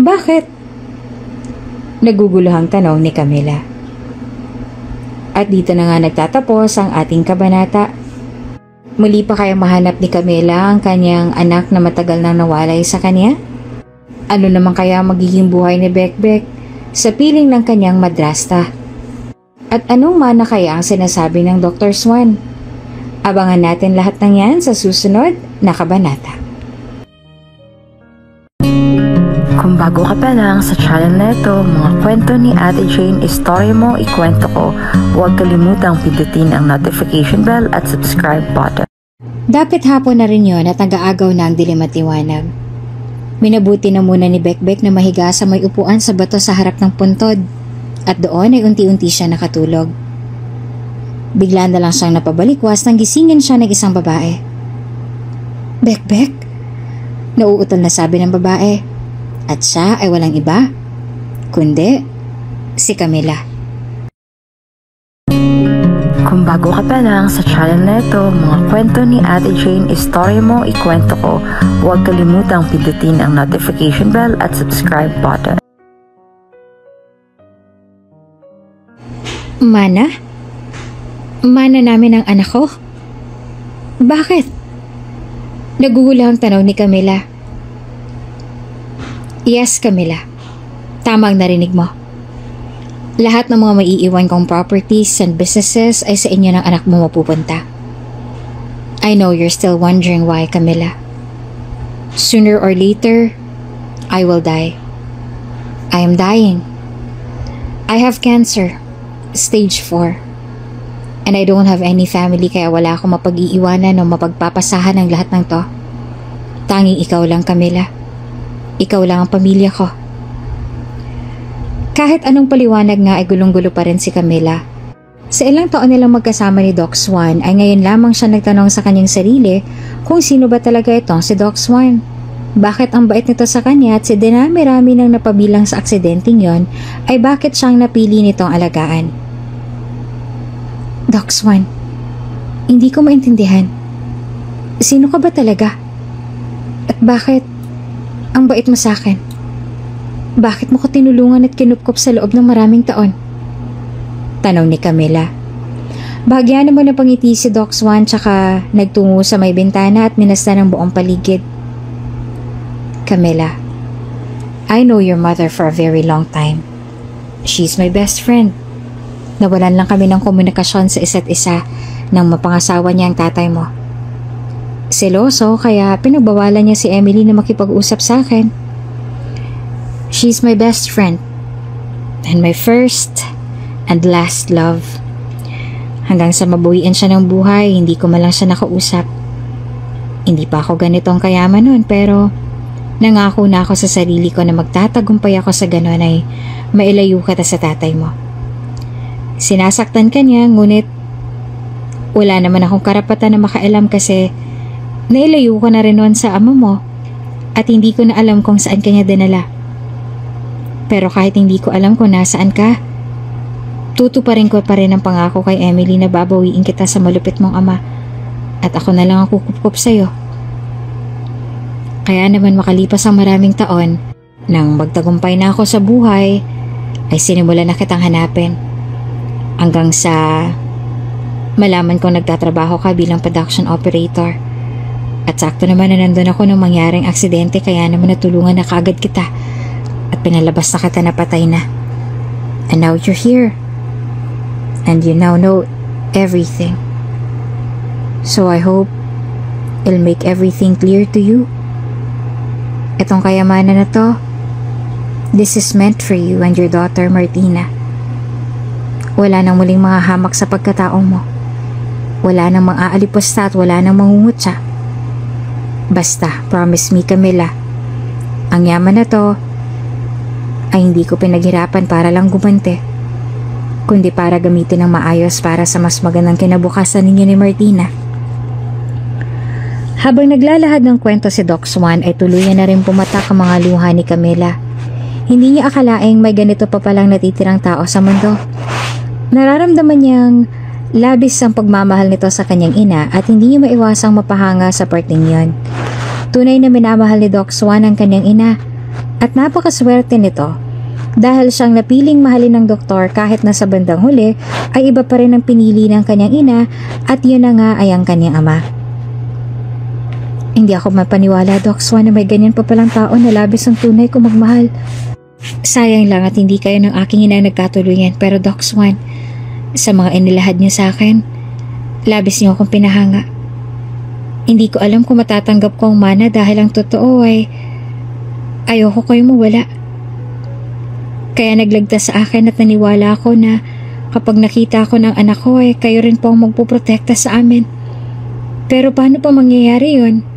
Bakit? Naguguluhang tanong ni Camila. At dito na nga nagtatapos ang ating kabanata. Muli pa kayang mahanap ni Camila ang kanyang anak na matagal nang nawalay sa kanya? Ano naman kaya magiging buhay ni Bekbek sa piling ng kanyang madrasta? At anong mana kaya ang sinasabi ng Dr. Swan? Abangan natin lahat ng yan sa susunod na kabanata. Kung bago ka pa lang sa channel na ito, mga kwento ni Ate Jane, istorya mo, ikwento ko, huwag kalimutang pindutin ang notification bell at subscribe button. Dapat hapon na rin yun at nag-aagaw na ang dilim at liwanag. Minabuti na muna ni Bekbek na mahiga sa may upuan sa bato sa harap ng puntod at doon ay unti-unti siya nakatulog. Bigla na lang siyang napabalikwas nang gisingin siya ng isang babae. Bekbek? Nauutol na sabi ng babae. At siya ay walang iba, kundi si Camila. Kung bago ka pa lang sa channel na ito, mga kwento ni Ate Jane, istorya mo, ikwento ko, huwag kalimutang pindutin ang notification bell at subscribe button. Mana? Mana namin ang anak ko? Bakit? Nagugulahang tanong ni Camila. Yes, Camila. Tama ang narinig mo. Lahat ng mga maiiwan kong properties and businesses ay sa inyo ng anak mo mapupunta. I know you're still wondering why, Camila. Sooner or later, I will die. I am dying. I have cancer, stage 4. And I don't have any family kaya wala akong mapag-iiwanan o mapagpapasahan ng lahat ng to. Tanging ikaw lang, Camila. Ikaw lang ang pamilya ko. Kahit anong paliwanag nga ay gulong-gulo pa rin si Camila. Sa ilang taon nilang magkasama ni Doc Swan ay ngayon lamang siya nagtanong sa kanyang sarili kung sino ba talaga itong si Doc Swan. Bakit ang bait nito sa kanya at si dinami-rami nang napabilang sa aksidenteng yon ay bakit siyang napili nitong alagaan? Doc Swan, hindi ko maintindihan. Sino ka ba talaga? At bakit ang bait mo sa akin? Bakit mo ko tinulungan at kinupkop sa loob ng maraming taon? Tanong ni Camila. Bahagya naman na pangiti si Doc Swan tsaka nagtungo sa may bintana at minasta ng buong paligid. Camila, I know your mother for a very long time. She's my best friend. Nawalan lang kami ng komunikasyon sa isa't isa nang mapangasawa niya ang tatay mo. Seloso kaya pinagbawalan niya si Emily na makipag-usap sa akin. She's my best friend and my first and last love. Hanggang sa mabuhian siya ng buhay, hindi ko malang siya nakausap. Hindi pa ako ganitong kayaman noon pero nangako na ako sa sarili ko na magtatagumpay ako sa ganon ay mailayo ka sa tatay mo. Sinasaktan ka niya ngunit wala naman akong karapatan na makailam kasi nailayo ko na rin noon sa ama mo at hindi ko na alam kung saan kanya dinala. Pero kahit hindi ko alam kung nasaan ka, tutuparin ko pa rin ang pangako kay Emily na babawiin kita sa malupit mong ama at ako na lang ang kukupkup sa'yo. Kaya naman makalipas ang maraming taon, nang magtagumpay na ako sa buhay, ay sinimulan na kitang hanapin. Hanggang sa malaman kong nagtatrabaho ka bilang production operator. At sakto naman na nandun ako nung mangyaring aksidente kaya naman natulungan na kaagad kita. At pinalabas na kita na patay na. And now you're here. And you now know everything. So I hope it'll make everything clear to you. Itong kayamanan na to, this is meant for you and your daughter Martina. Wala nang muling mga hamak sa pagkataong mo. Wala nang mang-aalipusta at wala nang mangungutya. Basta, promise me Camila, ang yaman na to ay hindi ko pinaghirapan para lang gumante, kundi para gamitin ng maayos para sa mas magandang kinabukasan ninyo ni Martina. Habang naglalahad ng kwento si Doc Swan ay tuluyan na rin pumatak ang mga luha ni Camila. Hindi niya akalaing may ganito pa palang natitirang tao sa mundo. Nararamdaman niyang labis ang pagmamahal nito sa kanyang ina at hindi niya maiwasang mapahanga sa parting yon. Tunay na minamahal ni Doc Swan ang kanyang ina at napakaswerte nito dahil siyang napiling mahalin ng doktor kahit na sa bandang huli ay iba pa rin ang pinili ng kanyang ina at yun na nga ay ang kanyang ama. Hindi ako mapaniwala, Doc Swan, na may ganyan pa palang tao na labis ang tunay kong magmahal. Sayang lang at hindi kayo ng aking ina nagkatuluyan pero Doc Swan, sa mga inilahad niyo sa akin, labis niyo akong pinahanga. Hindi ko alam kung matatanggap ko ang mana dahil ang totoo ay ayoko kayong mawala. Kaya naglagtas sa akin at naniwala ako na kapag nakita ko ng anak ko ay kayo rin po ang magpuprotekta sa amin. Pero paano pa mangyayari yun?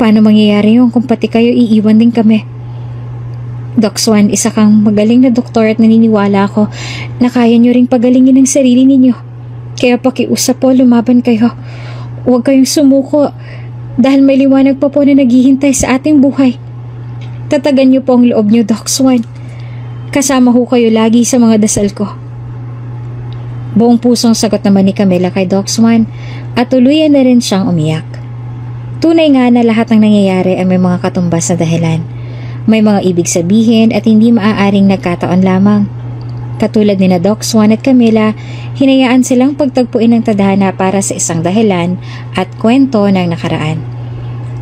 Paano mangyayari yun kung pati kayo iiwan din kami? Doc Swan, isa kang magaling na doktor at naniniwala ako na kaya nyo ring pagalingin ang sarili ninyo. Kaya pakiusap po, lumaban kayo. Huwag kayong sumuko dahil may liwanag pa po na naghihintay sa ating buhay. Tatagan nyo po ang loob nyo, Doc Swan. Kasama ho kayo lagi sa mga dasal ko. Buong pusong sagot naman ni Camila kay Doc Swan at tuluyan na rin siyang umiyak. Tunay nga na lahat ng nangyayari ay may mga katumbas na dahilan. May mga ibig sabihin at hindi maaaring nagkataon lamang. Katulad ni na Doc Swan at Camila, hinayaan silang pagtagpuin ng tadhana para sa isang dahilan at kwento ng nakaraan.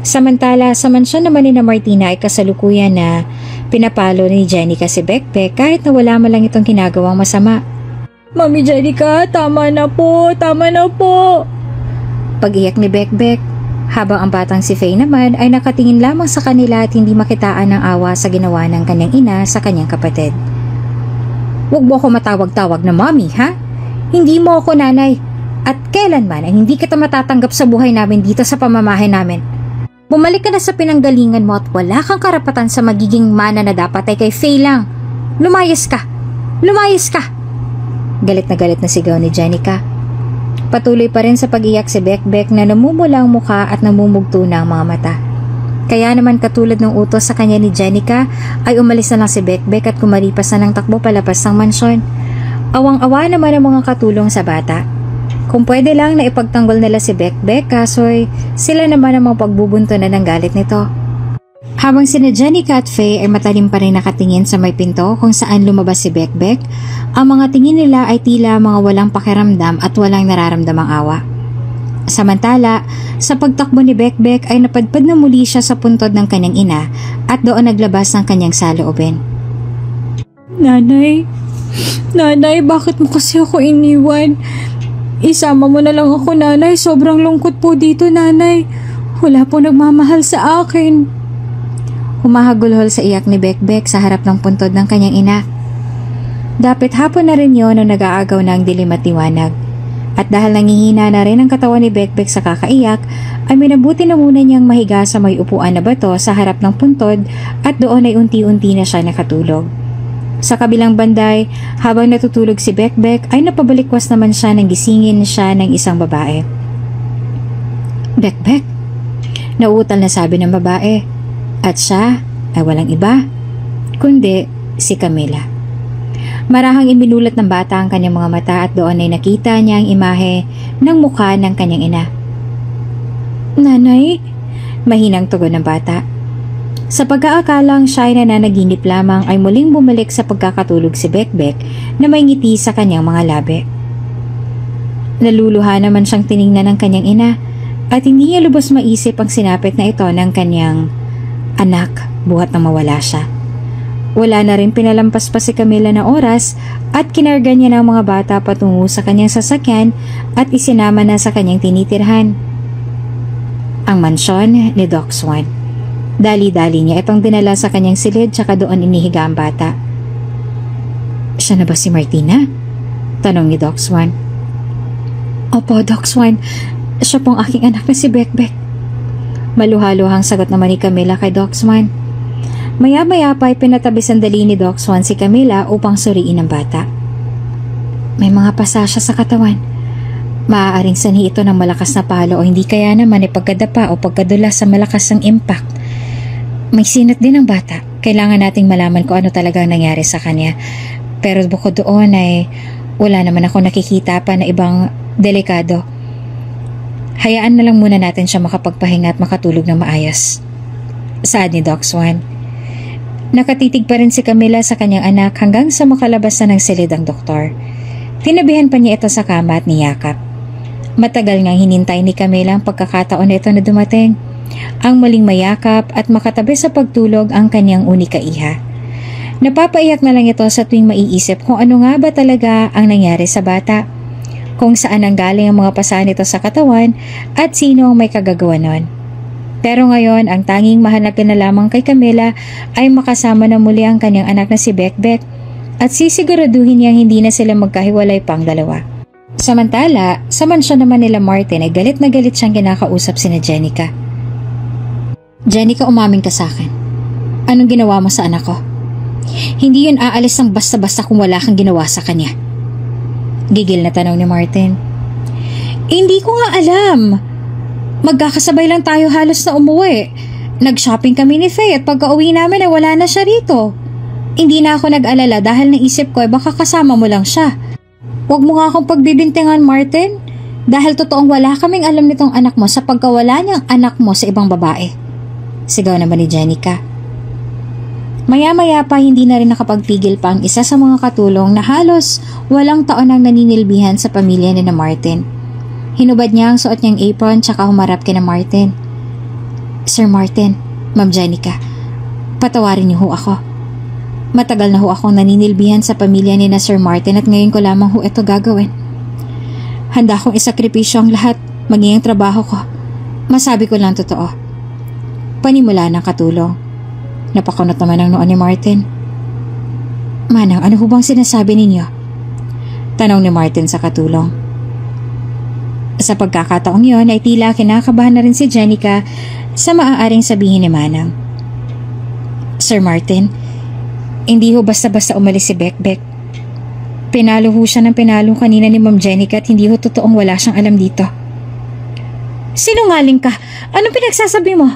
Samantala, sa mansyon naman ni na Martina ay kasalukuyan na pinapalo ni Jenica si Bekbek kahit na wala man lang itong ginagawang masama. Mami Jenica, tama na po, tama na po. Pag-iyak ni Bekbek, habang ang batang si Faye naman ay nakatingin lamang sa kanila at hindi makitaan ng awa sa ginawa ng kanyang ina sa kanyang kapatid. Huwag mo ako matawag-tawag na mommy, ha? Hindi mo ako nanay. At kailanman ay hindi kita matatanggap sa buhay namin dito sa pamamahay namin. Bumalik ka na sa pinanggalingan mo at wala kang karapatan sa magiging mana na dapat ay kay Faye lang. Lumayas ka! Lumayas ka! Galit na sigaw ni Jenica. Patuloy pa rin sa pag-iyak si Bekbek na namumula ang muka at namumugto na ang mga mata. Kaya naman katulad ng utos sa kanya ni Jenica ay umalis na lang si Bekbek at kumaripas na ng takbo palabas ng mansyon. Awang-awa naman ang mga katulong sa bata. Kung pwede lang na ipagtanggol nila si Bekbek kaso'y sila naman ang mga pagbubunto na ng galit nito. Habang sina Jenica at Faye ay matalim pa rin nakatingin sa may pinto kung saan lumabas si Bekbek, ang mga tingin nila ay tila mga walang pakiramdam at walang nararamdamang awa. Samantala, sa pagtakbo ni Bekbek ay napadpad na muli siya sa puntod ng kanyang ina at doon naglabas ng kanyang saloobin. Nanay, bakit mo kasi ako iniwan? Isama mo na lang ako, nanay. Sobrang lungkot po dito, nanay. Wala po nagmamahal sa akin. Humahagulhol sa iyak ni Bekbek sa harap ng puntod ng kanyang ina. Dapit hapon na rin yun nung nag-aagaw na ang dilim at liwanag. At dahil nangihina na rin ang katawan ni Bekbek sa kakaiyak, ay minabuti na muna niyang mahiga sa may upuan na bato sa harap ng puntod at doon ay unti-unti na siya nakatulog. Sa kabilang banday, habang natutulog si Bekbek ay napabalikwas naman siya nang gisingin siya ng isang babae. Bekbek? Nauutal na sabi ng babae. At siya ay walang iba, kundi si Camila. Marahang iminulat ng bata ang kanyang mga mata at doon ay nakita niya ang imahe ng mukha ng kanyang ina. Nanay? Mahinang tugon ng bata. Sa pag-aakalang siya ay nananaginip lamang ay muling bumalik sa pagkakatulog si Bekbek na may ngiti sa kanyang mga labi. Naluluha naman siyang tiningnan ng kanyang ina at hindi niya lubos maisip ang sinapit na ito ng kanyang anak buhat na mawala siya. Wala na rin pinalampas pa si Camila na oras at kinarga niya ng mga bata patungo sa kanyang sasakyan at isinama na sa kanyang tinitirhan. Ang mansyon ni Doc Swan. Dali-dali niya itong dinala sa kanyang silid tsaka doon inihiga ang bata. Siya na ba si Martina? Tanong ni Doc Swan. Opo, Doc Swan. Siya pong aking anak na si Bekbek. Maluhaluhang sagot naman ni Camila kay Doc Swan. Maya-maya pa ay pinatabi sandali ni Doc Swan si Camila upang suriin ang bata. May mga pasasya sa katawan. Maaaring sanhi ito ng malakas na palo o hindi kaya naman ay pagkadapa o pagkadula sa malakas ng impact. May sinat din ang bata. Kailangan nating malaman kung ano talagang nangyari sa kanya. Pero bukod doon ay wala naman ako nakikita pa na ibang delikado. Hayaan na lang muna natin siya makapagpahinga at makatulog na maayos. Saad ni Doc Swan. Nakatitig pa rin si Camila sa kanyang anak hanggang sa makalabas na ng silid ang doktor. Tinabihan pa niya ito sa kama at niyakap. Matagal ngang hinintay ni Camila ang pagkakataon nito na dumating. Ang muling mayakap at makatabi sa pagtulog ang kanyang unika iha. Napapaiyak na lang ito sa tuwing maiisip kung ano nga ba talaga ang nangyari sa bata. Kung saan ang galing ang mga pasa nito sa katawan at sino ang may kagagawa nun. Pero ngayon, ang tanging mahalaga na lamang kay Camila ay makasama na muli ang kanyang anak na si Bekbek at sisiguraduhin niyang hindi na sila magkahiwalay pang dalawa. Samantala, sa mansyon naman nila Martin ay galit na galit siyang kinakausap sina Jenica. Jenica, umaming ka sa akin. Anong ginawa mo sa anak ko? Hindi yun aalis ng basta-basta kung wala kang ginawa sa kanya. Gigil na tanong ni Martin. Hindi ko nga alam. Magkakasabay lang tayo halos na umuwi. Nag-shopping kami ni Faye at pagka-uwi namin ay wala na siya rito. Hindi na ako nag-alala dahil naisip ko ay baka kasama mo lang siya. Huwag mo nga akong pagbibintangan, Martin. Dahil totoong wala kaming alam nitong anak mo sa pagkawala niyang anak mo sa ibang babae. Sigaw naman ni Jenica. Maya-maya pa hindi na rin nakapagpigil pa ang isa sa mga katulong na halos walang taon ang naninilbihan sa pamilya ni na Martin. Hinubad niya ang suot niyang apron tsaka humarap kina Martin. Sir Martin, Ma'am Jenica, patawarin niyo ho ako. Matagal na ho akong naninilbihan sa pamilya ni na Sir Martin at ngayon ko lamang ho ito gagawin. Handa akong isakripisyo ang lahat, maging ang trabaho ko. Masabi ko lang totoo. Panimula ng katulong. Napakunot naman ang noon ni Martin. Manang, ano ho bang sinasabi ninyo? Tanong ni Martin sa katulong. Sa pagkakataong yon ay tila kinakabahan na rin si Jenica sa maaaring sabihin ni Manang. Sir Martin, Hindi ho basta-basta umalis si Bekbek. Pinalo ho siya ng pinalo kanina ni Ma'am Jenica at hindi ho totoong wala siyang alam dito. Sinungaling ka? Anong pinagsasabi mo?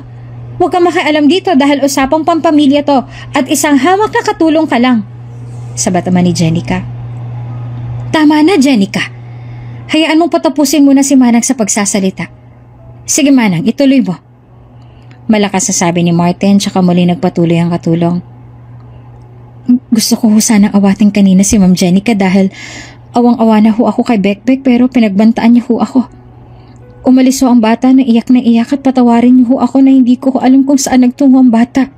Huwag kang makialam dito dahil usapang pampamilya to at isang hamak na katulong ka lang. Sabat naman ni Jenica. Tama na, Jenica. Hayaan mong patapusin muna si Manang sa pagsasalita. Sige Manang, ituloy mo. Malakas na sabi ni Martin tsaka muli nagpatuloy ang katulong. Gusto ko ho sanang awatin kanina si Ma'am Jenica dahil awang-awa na ho ako kay Bekbek pero pinagbantaan niya ho ako. Umalis ho ang bata na iyak at patawarin niyo ho ako na hindi ko alam kung saan nagtungo ang bata.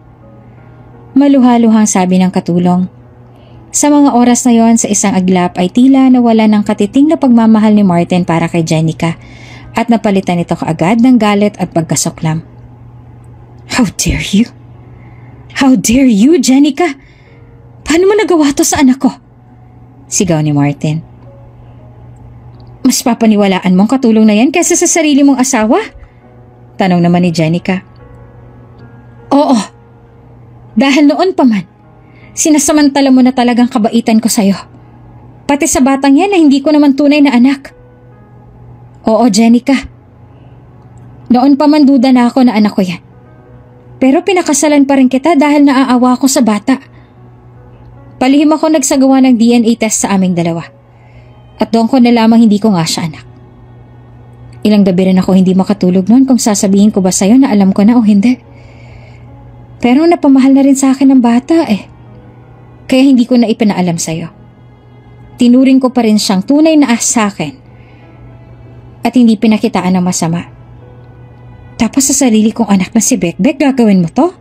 Maluha-luhang sabi ng katulong. Sa mga oras na yon sa isang aglap ay tila nawala ng katiting na pagmamahal ni Martin para kay Jenica at napalitan ito kaagad ng galit at pagkasuklam. How dare you? How dare you, Jenica? Paano mo nagawa to sa anak ko? Sigaw ni Martin. Mas papaniwalaan mong katulong na yan kaysa sa sarili mong asawa? Tanong naman ni Jenica. Oo. Dahil noon pa man, sinasamantala mo na talagang kabaitan ko sa'yo. Pati sa batang yan na hindi ko naman tunay na anak. Oo, Jenica. Noon pa man duda na ako na anak ko yan. Pero pinakasalan pa rin kita dahil naaawa ako sa bata. Palihim ako nagsagawa ng DNA test sa aming dalawa. At doon ko nalamang hindi ko nga siya anak. Ilang gabi rin ako hindi makatulog noon kung sasabihin ko ba sa'yo na alam ko na o hindi. Pero napamahal na rin sa akin ng bata eh. Kaya hindi ko na ipinaalam sa'yo. Tinuring ko pa rin siyang tunay na sa akin. At hindi pinakitaan ng masama. Tapos sa sarili kong anak na si Bekbek, gagawin mo to?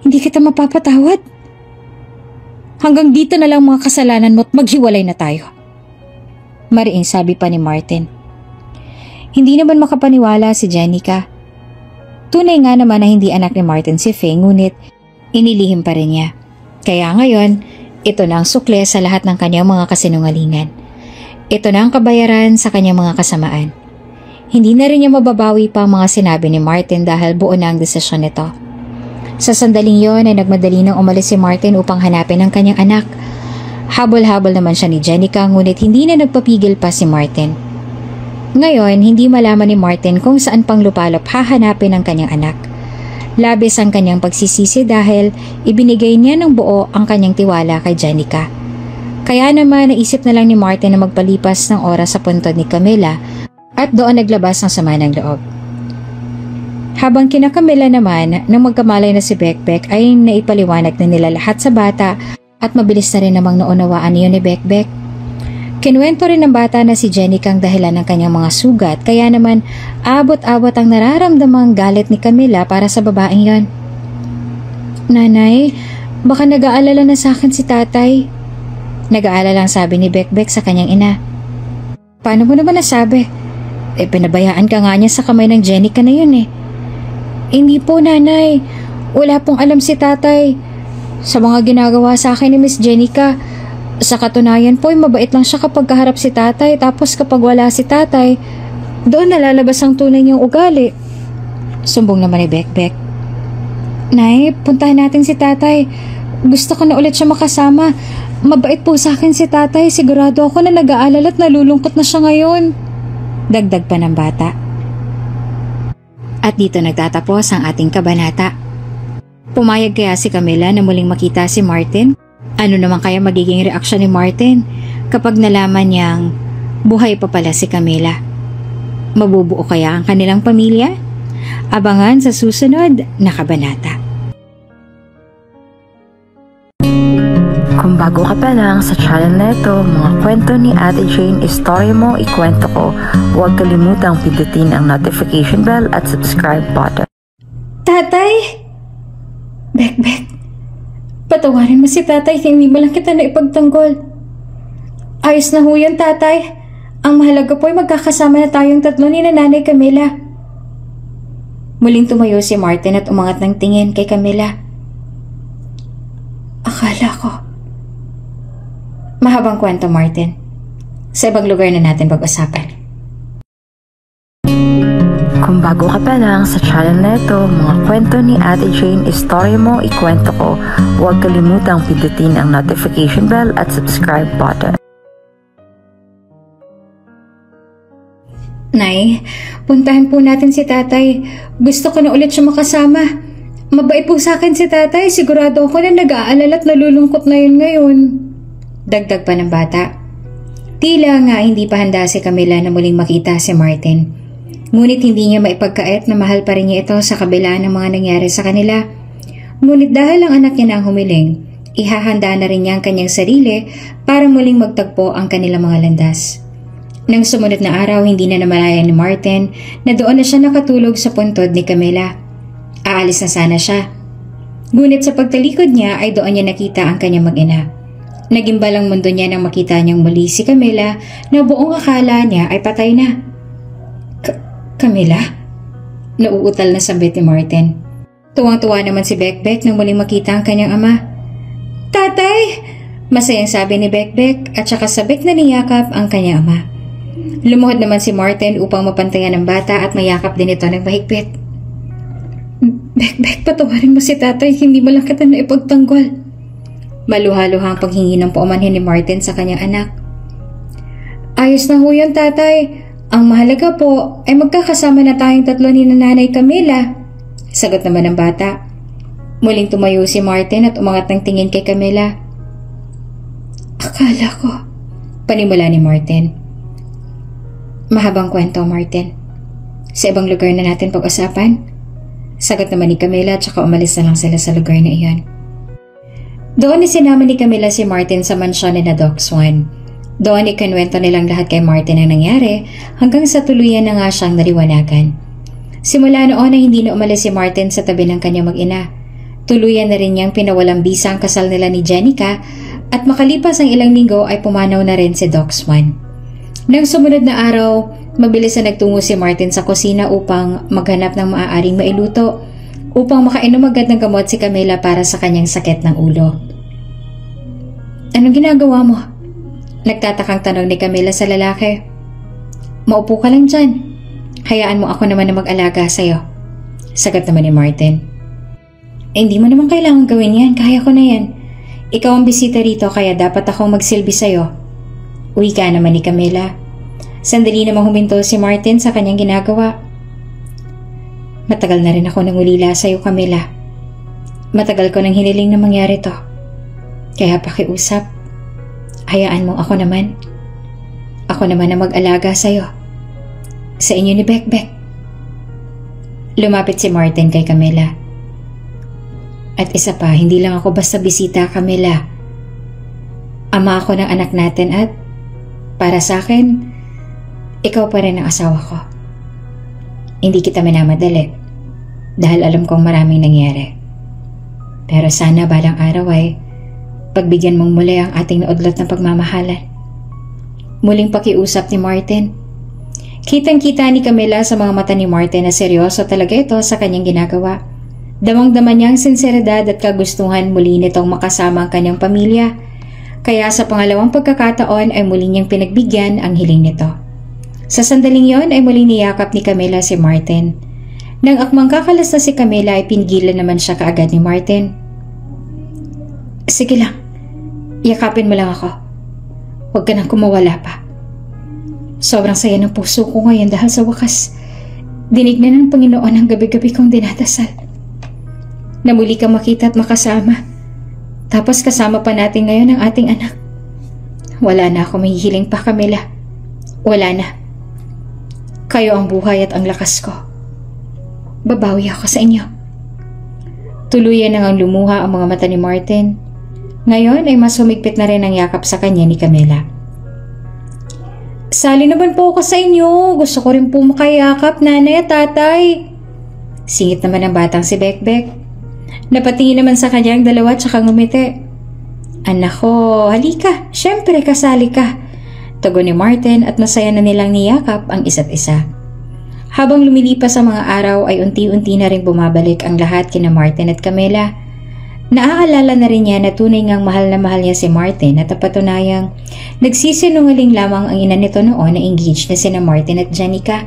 Hindi kita mapapatawad. Hanggang dito na lang mga kasalanan mo at maghiwalay na tayo. Mariing sabi pa ni Martin. Hindi naman makapaniwala si Jenica. Tunay nga naman na hindi anak ni Martin si Faye ngunit inilihim pa rin niya. Kaya ngayon, ito na ang sukle sa lahat ng kanyang mga kasinungalingan. Ito na ang kabayaran sa kanyang mga kasamaan. Hindi na rin niya mababawi pa ang mga sinabi ni Martin dahil buo na ang desisyon nito. Sa sandaling yon ay nagmadali nang umalis si Martin upang hanapin ang kanyang anak. Habol-habol naman siya ni Jenica ngunit hindi na nagpapigil pa si Martin. Ngayon, hindi malaman ni Martin kung saan pang lupalop hahanapin ang kanyang anak. Labis ang kanyang pagsisisi dahil ibinigay niya ng buo ang kanyang tiwala kay Jenica. Kaya naman naisip na lang ni Martin na magpalipas ng oras sa puntod ni Camila at doon naglabas ng sama ng loob. Habang kina Camila naman nang magkamalay na si Bekbek ay naipaliwanag na nila lahat sa bata at mabilis na rin namang naunawaan niyo ni Bekbek. Kinuwento rin ng bata na si Jenica ang dahilan ng kanyang mga sugat kaya naman abot-abot ang nararamdamang galit ni Camila para sa babaeng yon. Nanay, baka nag-aalala na sa akin si tatay. Nag-aalala ang sabi ni Bekbek sa kanyang ina. Paano mo naman nasabi? Pinabayaan ka nga niya sa kamay ng Jenica na yun eh. Hindi po nanay, wala pong alam si tatay. Sa mga ginagawa sa akin ni Miss Jenica, sa katunayan po ay mabait lang siya kapag kaharap si tatay tapos kapag wala si tatay, doon nalalabas ang tunay niyang ugali. Sumbong naman ni Bekbek. Nay, puntahan natin si tatay. Gusto ko na ulit siya makasama. Mabait po sa akin si tatay. Sigurado ako na nag-aalala at nalulungkot na siya ngayon. Dagdag pa ng bata. At dito nagtatapos ang ating kabanata. Pumayag kaya si Camila na muling makita si Martin? Ano naman kaya magiging reaksyon ni Martin kapag nalaman niyang buhay pa pala si Camila? Mabubuo kaya ang kanilang pamilya? Abangan sa susunod na kabanata. Kung bago ka pa lang sa channel na ito, mga kwento ni Ate Jane, istorya mo, ikwento ko, huwag kalimutang pindutin ang notification bell at subscribe button. Tatay! Bekbek, patawarin mo si tatay, hindi mo lang kita na ipagtanggol. Ayos na ho yan, tatay. Ang mahalaga po ay magkakasama na tayong tatlo ni Nanay Camila. Muling tumayo si Martin at umangat ng tingin kay Camila. Akala ko. Mahabang kwento, Martin. Sa ibang lugar na natin pag-usapan. Kung bago ka pa lang sa channel na ito, mga kwento ni Ate Jane, istorya mo, ikwento ko, huwag kalimutang pindutin ang notification bell at subscribe button. Nay, puntahan po natin si tatay. Gusto ko na ulit siya makasama. Mabait po sa akin si tatay. Sigurado ako na nag-aalala at nalulungkot na yun ngayon. Dagdag pa ng bata. Tila nga hindi pa handa si Camila na muling makita si Martin. Ngunit hindi niya maipagkait na mahal pa rin niya ito sa kabila ng mga nangyari sa kanila. Ngunit dahil ang anak niya na ang humiling, ihahanda na rin niya ang kanyang sarili para muling magtagpo ang kanilang mga landas. Nang sumunod na araw, hindi na namalayan ni Martin na doon na siya nakatulog sa puntod ni Camila. Aalis na sana siya. Ngunit sa pagtalikod niya ay doon niya nakita ang kanyang mag-ina. Naging balang mundo niya nang makita niyang muli si Camila na buong akala niya ay patay na. Camila? Nauutal na sambit ni Martin. Tuwang-tuwa naman si Bekbek nang muling makita ang kanyang ama. Tatay! Masayang sabi ni Bekbek at saka sabik na niyakap ang kanyang ama. Lumuhod naman si Martin upang mapantayan ang bata at mayakap din ito ng mahigpit. Bekbek, patawarin mo si tatay, hindi mo lang kita na ipagtanggol. Maluha-luhang paghingi ng paumanhin ni Martin sa kanyang anak. Ayos na ho yun, tatay. Ang mahalaga po ay magkakasama na tayong tatlo ni Nanay Camila. Sagot naman ng bata. Muling tumayo si Martin at umangat ng tingin kay Camila. Akala ko, panimula ni Martin. Mahabang kwento, Martin. Sa ibang lugar na natin pag-usapan? Sagot naman ni Camila at saka umalis na lang sila sa lugar na iyon. Doon isinama ni Camila si Martin sa mansyon ni na Doc Swan. Doon ikinwento nilang lahat kay Martin ang nangyari hanggang sa tuluyan na nga siyang naliwanagan. Simula noon ay hindi na umalis si Martin sa tabi ng kanyang mag-ina. Tuluyan na rin niyang pinawalang bisa ang kasal nila ni Jenica at makalipas ang ilang linggo ay pumanaw na rin si Doc Swan. Nang sumunod na araw, mabilis na nagtungo si Martin sa kusina upang maghanap ng maaaring mailuto upang makainom agad ng gamot si Camila para sa kanyang sakit ng ulo. Anong ginagawa mo? Nagtatakang tanong ni Camila sa lalaki. Maupo ka lang dyan. Hayaan mo ako naman na mag-alaga sa'yo. Sagot naman ni Martin. Hindi mo naman kailangan gawin yan. Kaya ko na yan. Ikaw ang bisita rito kaya dapat akong magsilbi sa'yo. Uwi ka naman ni Camila. Sandali namang huminto si Martin sa kanyang ginagawa. Matagal na rin ako nangulila sa'yo, Camila. Matagal ko nang hiniling na mangyari to. Kaya pakiusap. Hayaan mo ako naman. Ako naman na mag-alaga sa'yo. Sa inyo ni Bekbek. Lumapit si Martin kay Camila. At isa pa, hindi lang ako basta bisita, Camila. Ama ako ng anak natin at para sa akin, ikaw pa rin ang asawa ko. Hindi kita minamadali dahil alam kong maraming nangyari. Pero sana balang araw ay pagbigyan mong muli ang ating naudlot na pagmamahalan. Muling pakiusap ni Martin. Kitang-kita ni Camila sa mga mata ni Martin na seryoso talaga ito sa kanyang ginagawa. Damang-dama niyang sinseridad at kagustuhan muli nitong makasama ang kanyang pamilya. Kaya sa pangalawang pagkakataon ay muli niyang pinagbigyan ang hiling nito. Sa sandaling yon ay muling niyakap ni Camila si Martin. Nang akmang kakalas na si Camila ay pinigilan naman siya kaagad ni Martin. Sige lang, yakapin mo lang ako. Huwag ka nang kumawala pa. Sobrang saya ng puso ko ngayon dahil sa wakas, dinig na ng Panginoon ang gabi-gabi kong dinadasal. Na muli kang makita at makasama. Tapos kasama pa natin ngayon ang ating anak. Wala na ako mahihiling pa, Camila. Wala na. Kayo ang buhay at ang lakas ko. Babawi ako sa inyo. Tuluyan nang lumuha ang mga mata ni Martin. Ngayon ay mas humigpit na rin ang yakap sa kanya ni Camila. Sali naman po ako sa inyo. Gusto ko rin po makayakap, nanay at tatay. Singit naman ng batang si Bekbek. Napatingin naman sa kanyang dalawa at saka ngumiti. Anak ko, halika. Siyempre, kasali ka. Tugon ni Martin at masaya na nilang niyakap ang isa't isa. Habang lumilipas ang mga araw ay unti-unti na rin bumabalik ang lahat kina Martin at Camila. Naaalala na rin niya na tunay ngang mahal na mahal niya si Martin at patunayang nagsisinungaling lamang ang ina nito noon na engaged na sina Martin at Jenica.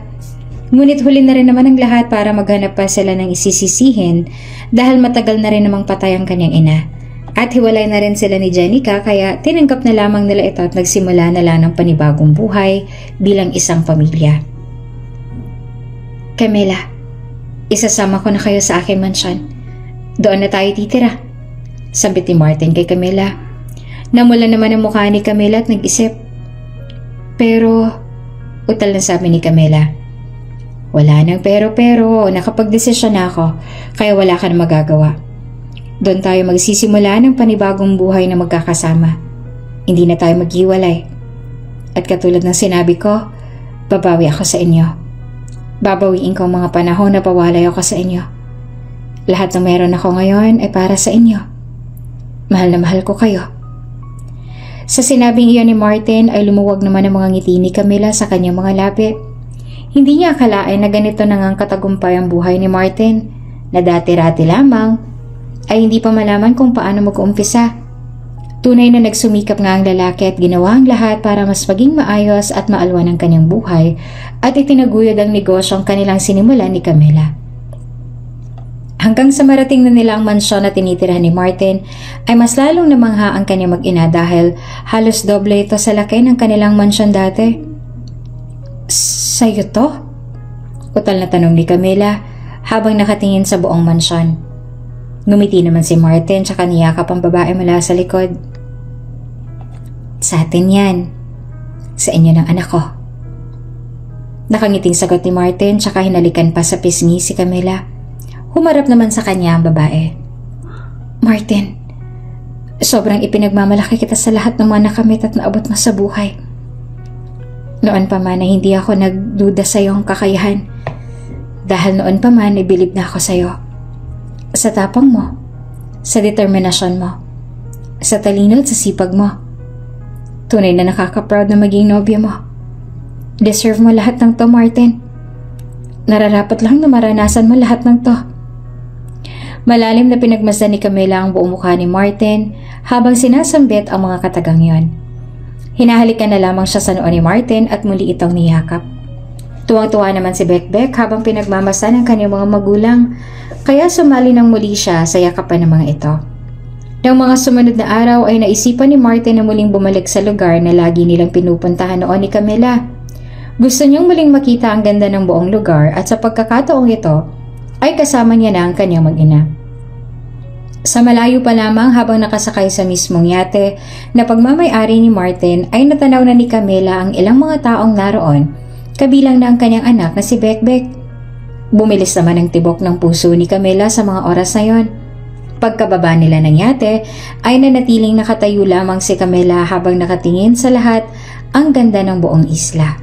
Ngunit huli na rin naman ang lahat para maghanap pa sila ng isisisihin dahil matagal na rin namang patay ang kanyang ina. At hiwalay na rin sila ni Jenica kaya tinanggap na lamang nila ito at nagsimula na lang ng panibagong buhay bilang isang pamilya. Camila, isasama ko na kayo sa aking mansyon. Doon na tayo titira, sambit ni Martin kay Camila. Namula naman ang mukha ni Camila at nag-isip. Pero, utal na sabi ni Camila. Wala nang pero, nakapag-desisyon na ako, kaya wala ka na magagawa. Doon tayo magsisimula ng panibagong buhay na magkakasama. Hindi na tayo maghiwalay. At katulad ng sinabi ko, babawi ako sa inyo. Babawiin ko ang mga panahon na pawalay ako sa inyo. Lahat ng meron ako ngayon ay para sa inyo. Mahal na mahal ko kayo. Sa sinabing iyon ni Martin ay lumuwag naman ang mga ngiti ni Camila sa kanyang mga labi. Hindi niya akalain na ganito na ngang katagumpay ang buhay ni Martin, na dati-rati lamang ay hindi pa malaman kung paano mag-uumpisa. Tunay na nagsumikap nga ang lalaki at ginawa ang lahat para mas maging maayos at maalwan ang kanyang buhay at itinaguyod ang negosyong kanilang sinimulan ni Camila. Hanggang sa marating na nila ang mansyon na tinitirahan ni Martin ay mas lalong namangha ang kanyang mag-ina dahil halos doble ito sa laki ng kanilang mansyon dati. Sa'yo to? Utal na tanong ni Camila habang nakatingin sa buong mansyon. Ngumiti naman si Martin tsaka niyakap ang babae mula sa likod. Sa atin yan. Sa inyo ng anak ko. Nakangiting sagot ni Martin tsaka hinalikan pa sa pisngi si Camila. Humarap naman sa kanya ang babae. Martin, sobrang ipinagmamalaki kita sa lahat ng mga nakamit at naabot mo sa buhay. Noon pa man na hindi ako nagduda sa iyong kakayahan. Dahil noon pa man ibilib na ako sa iyo. Sa tapang mo, sa determinasyon mo, sa talino at sa sipag mo. Tunay na nakaka-proud na maging nobya mo. Deserve mo lahat ng to, Martin. Nararapat lang na maranasan mo lahat ng to. Malalim na pinagmasdan ni Camila ang buong mukha ni Martin habang sinasambit ang mga katagang yon. Hinahalikan na lamang siya sa noo ni Martin at muli itong niyakap. Tuwang-tuwa naman si Bekbek habang pinagmamasdan ang kanyang mga magulang, kaya sumali ng muli siya sa yakapan ng mga ito. Nang mga sumunod na araw ay naisipan ni Martin na muling bumalik sa lugar na lagi nilang pinupuntahan noon ni Camila. Gusto niyang muling makita ang ganda ng buong lugar at sa pagkakataong ito ay kasama niya na ang kanyang mag-ina. Sa malayo pa lamang habang nakasakay sa mismong yate na pagmamay-ari ni Martin ay natanaw na ni Camila ang ilang mga taong naroon, kabilang na ang kanyang anak na si Bekbek. Bumilis naman ang tibok ng puso ni Camila sa mga oras na yon. Pagkababa nila ng yate ay nanatiling nakatayo lamang si Camila habang nakatingin sa lahat ang ganda ng buong isla.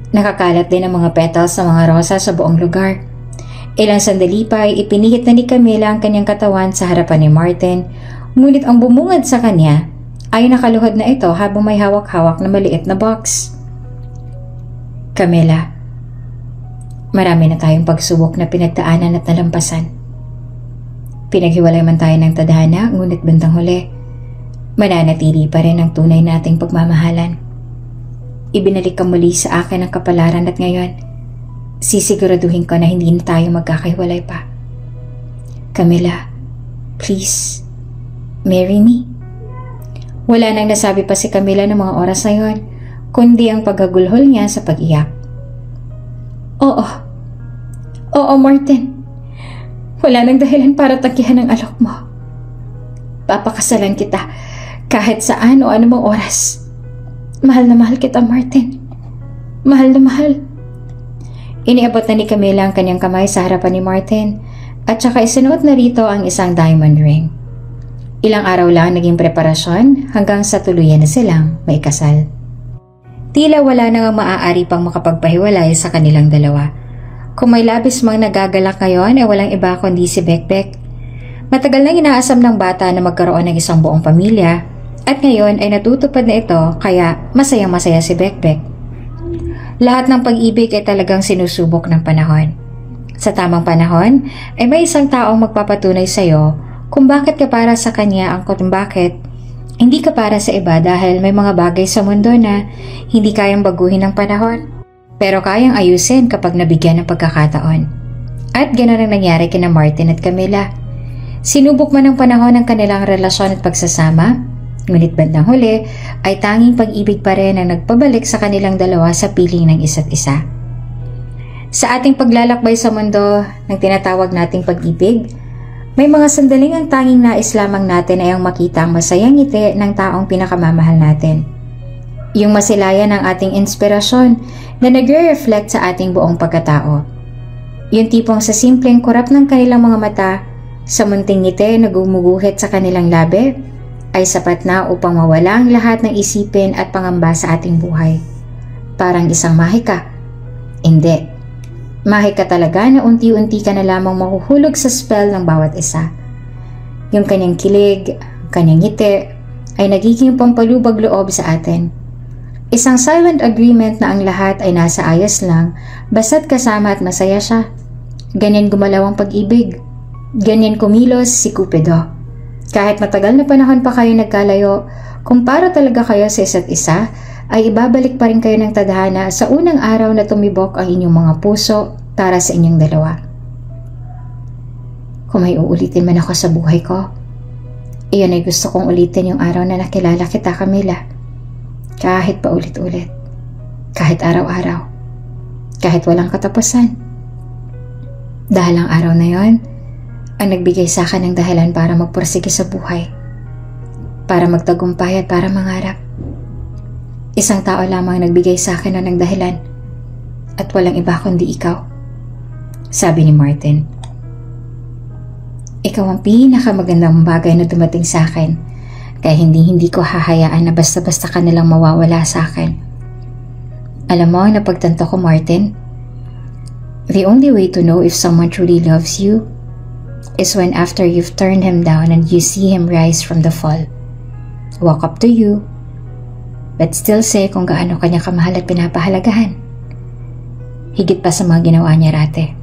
Nakakalat din ang mga petals sa mga rosa sa buong lugar. Ilang sandali pa ay ipinihit na ni Camila ang kanyang katawan sa harapan ni Martin, ngunit ang bumungad sa kanya ay nakaluhod na ito habang may hawak-hawak na maliit na box. Camila, marami na tayong pagsubok na pinagdaanan at nalampasan. Pinaghiwalay man tayo ng tadhana, ngunit bandang huli, mananatili pa rin ang tunay nating pagmamahalan. Ibinalik ka muli sa akin ang kapalaran at ngayon, sisiguraduhin ko na hindi na tayo magkakahiwalay pa. Camila, please, marry me. Wala nang nasabi pa si Camila ng mga oras na yon, kundi ang paghagulhol niya sa pag-iyak. Oo, Martin. Wala nang dahilan para tanggihan ang alok mo. Papakasalan kita kahit saan o anumang oras. Mahal na mahal kita, Martin. Mahal na mahal. Iniabot na ni Camila ang kanyang kamay sa harapan ni Martin at saka isinuot na rito ang isang diamond ring. Ilang araw lang naging preparasyon hanggang sa tuluyan na silang may kasal. Tila wala na nga maaari pang makapagpahiwalay sa kanilang dalawa. Kung may labis mang nagagalak ngayon ay walang iba kundi si Bekbek. Matagal nang inaasam ng bata na magkaroon ng isang buong pamilya at ngayon ay natutupad na ito kaya masayang-masaya si Bekbek. Lahat ng pag-ibig ay talagang sinusubok ng panahon. Sa tamang panahon ay may isang taong magpapatunay sa iyo kung bakit ka para sa kanya ang kung bakit hindi ka para sa iba dahil may mga bagay sa mundo na hindi kayang baguhin ng panahon. Pero kayang ayusin kapag nabigyan ng pagkakataon. At ganoon ang nangyari kina Martin at Camila. Sinubok man ang panahon ng kanilang relasyon at pagsasama, ngunit bandang huli ay tanging pag-ibig pa rin ang nagpabalik sa kanilang dalawa sa piling ng isa't isa. Sa ating paglalakbay sa mundo ng tinatawag nating pag-ibig, may mga sandaling ang tanging nais lamang natin ay ang makita ang masayang ngiti ng taong pinakamamahal natin. Yung masilayan ng ating inspirasyon na nagre-reflect sa ating buong pagkatao. Yung tipong sa simpleng kurap ng kanilang mga mata, sa munting ngiti na gumuguhit sa kanilang labi, ay sapat na upang mawala ang lahat ng isipin at pangamba sa ating buhay. Parang isang mahika. Hindi. Mahika talaga na unti-unti ka na lamang mahuhulog sa spell ng bawat isa. Yung kanyang kilig, kanyang ngiti, ay nagiging pampalubag loob sa atin. Isang silent agreement na ang lahat ay nasa ayos lang basta't kasama at masaya siya. Ganyan gumalaw ang pag-ibig. Ganyan kumilos si Cupido. Kahit matagal na panahon pa kayo nagkalayo, kung para talaga kayo sa isa't isa, ay ibabalik pa rin kayo ng tadhana sa unang araw na tumibok ang inyong mga puso para sa inyong dalawa. Kung may uulitin man ako sa buhay ko, iyon ay gusto kong ulitin yung araw na nakilala kita, Camila. Kahit paulit-ulit, kahit araw-araw, kahit walang katapusan. Dahil ang araw na yon ang nagbigay sa akin ng dahilan para magpursige sa buhay, para magtagumpay at para mangarap. Isang tao lamang nagbigay sa akin ng dahilan at walang iba kundi ikaw. Sabi ni Martin. Ikaw ang pinakamagandang bagay na dumating sa akin, kaya hindi ko hahayaan na basta-basta ka nalang mawawala sa akin. Alam mo, napagtanto ko, Martin, the only way to know if someone truly loves you is when after you've turned him down and you see him rise from the fall, walk up to you, but still say kung gaano kanya kamahal at pinapahalagahan. Higit pa sa mga ginawa niya rate.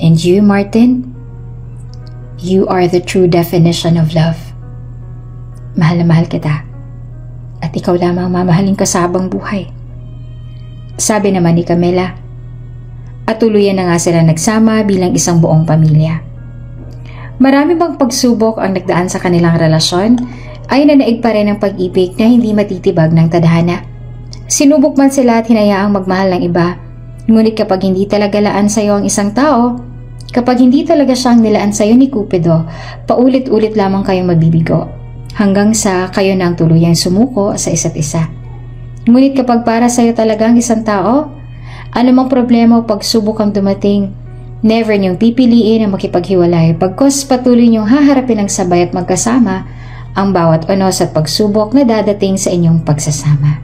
And you, Martin, you are the true definition of love. Mahal na mahal kita. At ikaw lamang mamahalin ko sa habang buhay. Sabi naman ni Camila. At tuluyan na nga sila nagsama bilang isang buong pamilya. Marami bang pagsubok ang nagdaan sa kanilang relasyon, ay nanaig pa rin ang pag-ibig na hindi matitibag ng tadhana. Sinubok man sila at hinayaang magmahal ng iba, ngunit kapag hindi talaga laan sa'yo ang isang tao, kapag hindi talaga siyang nilaan sa'yo ni Cupido, paulit-ulit lamang kayong mabibigo, hanggang sa kayo na ang tuluyang sumuko sa isa't isa. Ngunit kapag para sa'yo talaga ang isang tao, anumang problema o pagsubok ang dumating, never niyong pipiliin ang makipaghiwalay pagkos patuloy niyong haharapin ng sabay at magkasama ang bawat unos at pagsubok na dadating sa inyong pagsasama.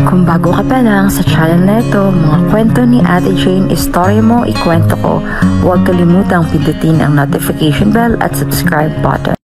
Kung bago ka pa lang sa channel na ito, mga kwento ni Ate Jane, istorya mo, ikwento ko, huwag kalimutang pindutin ang notification bell at subscribe button.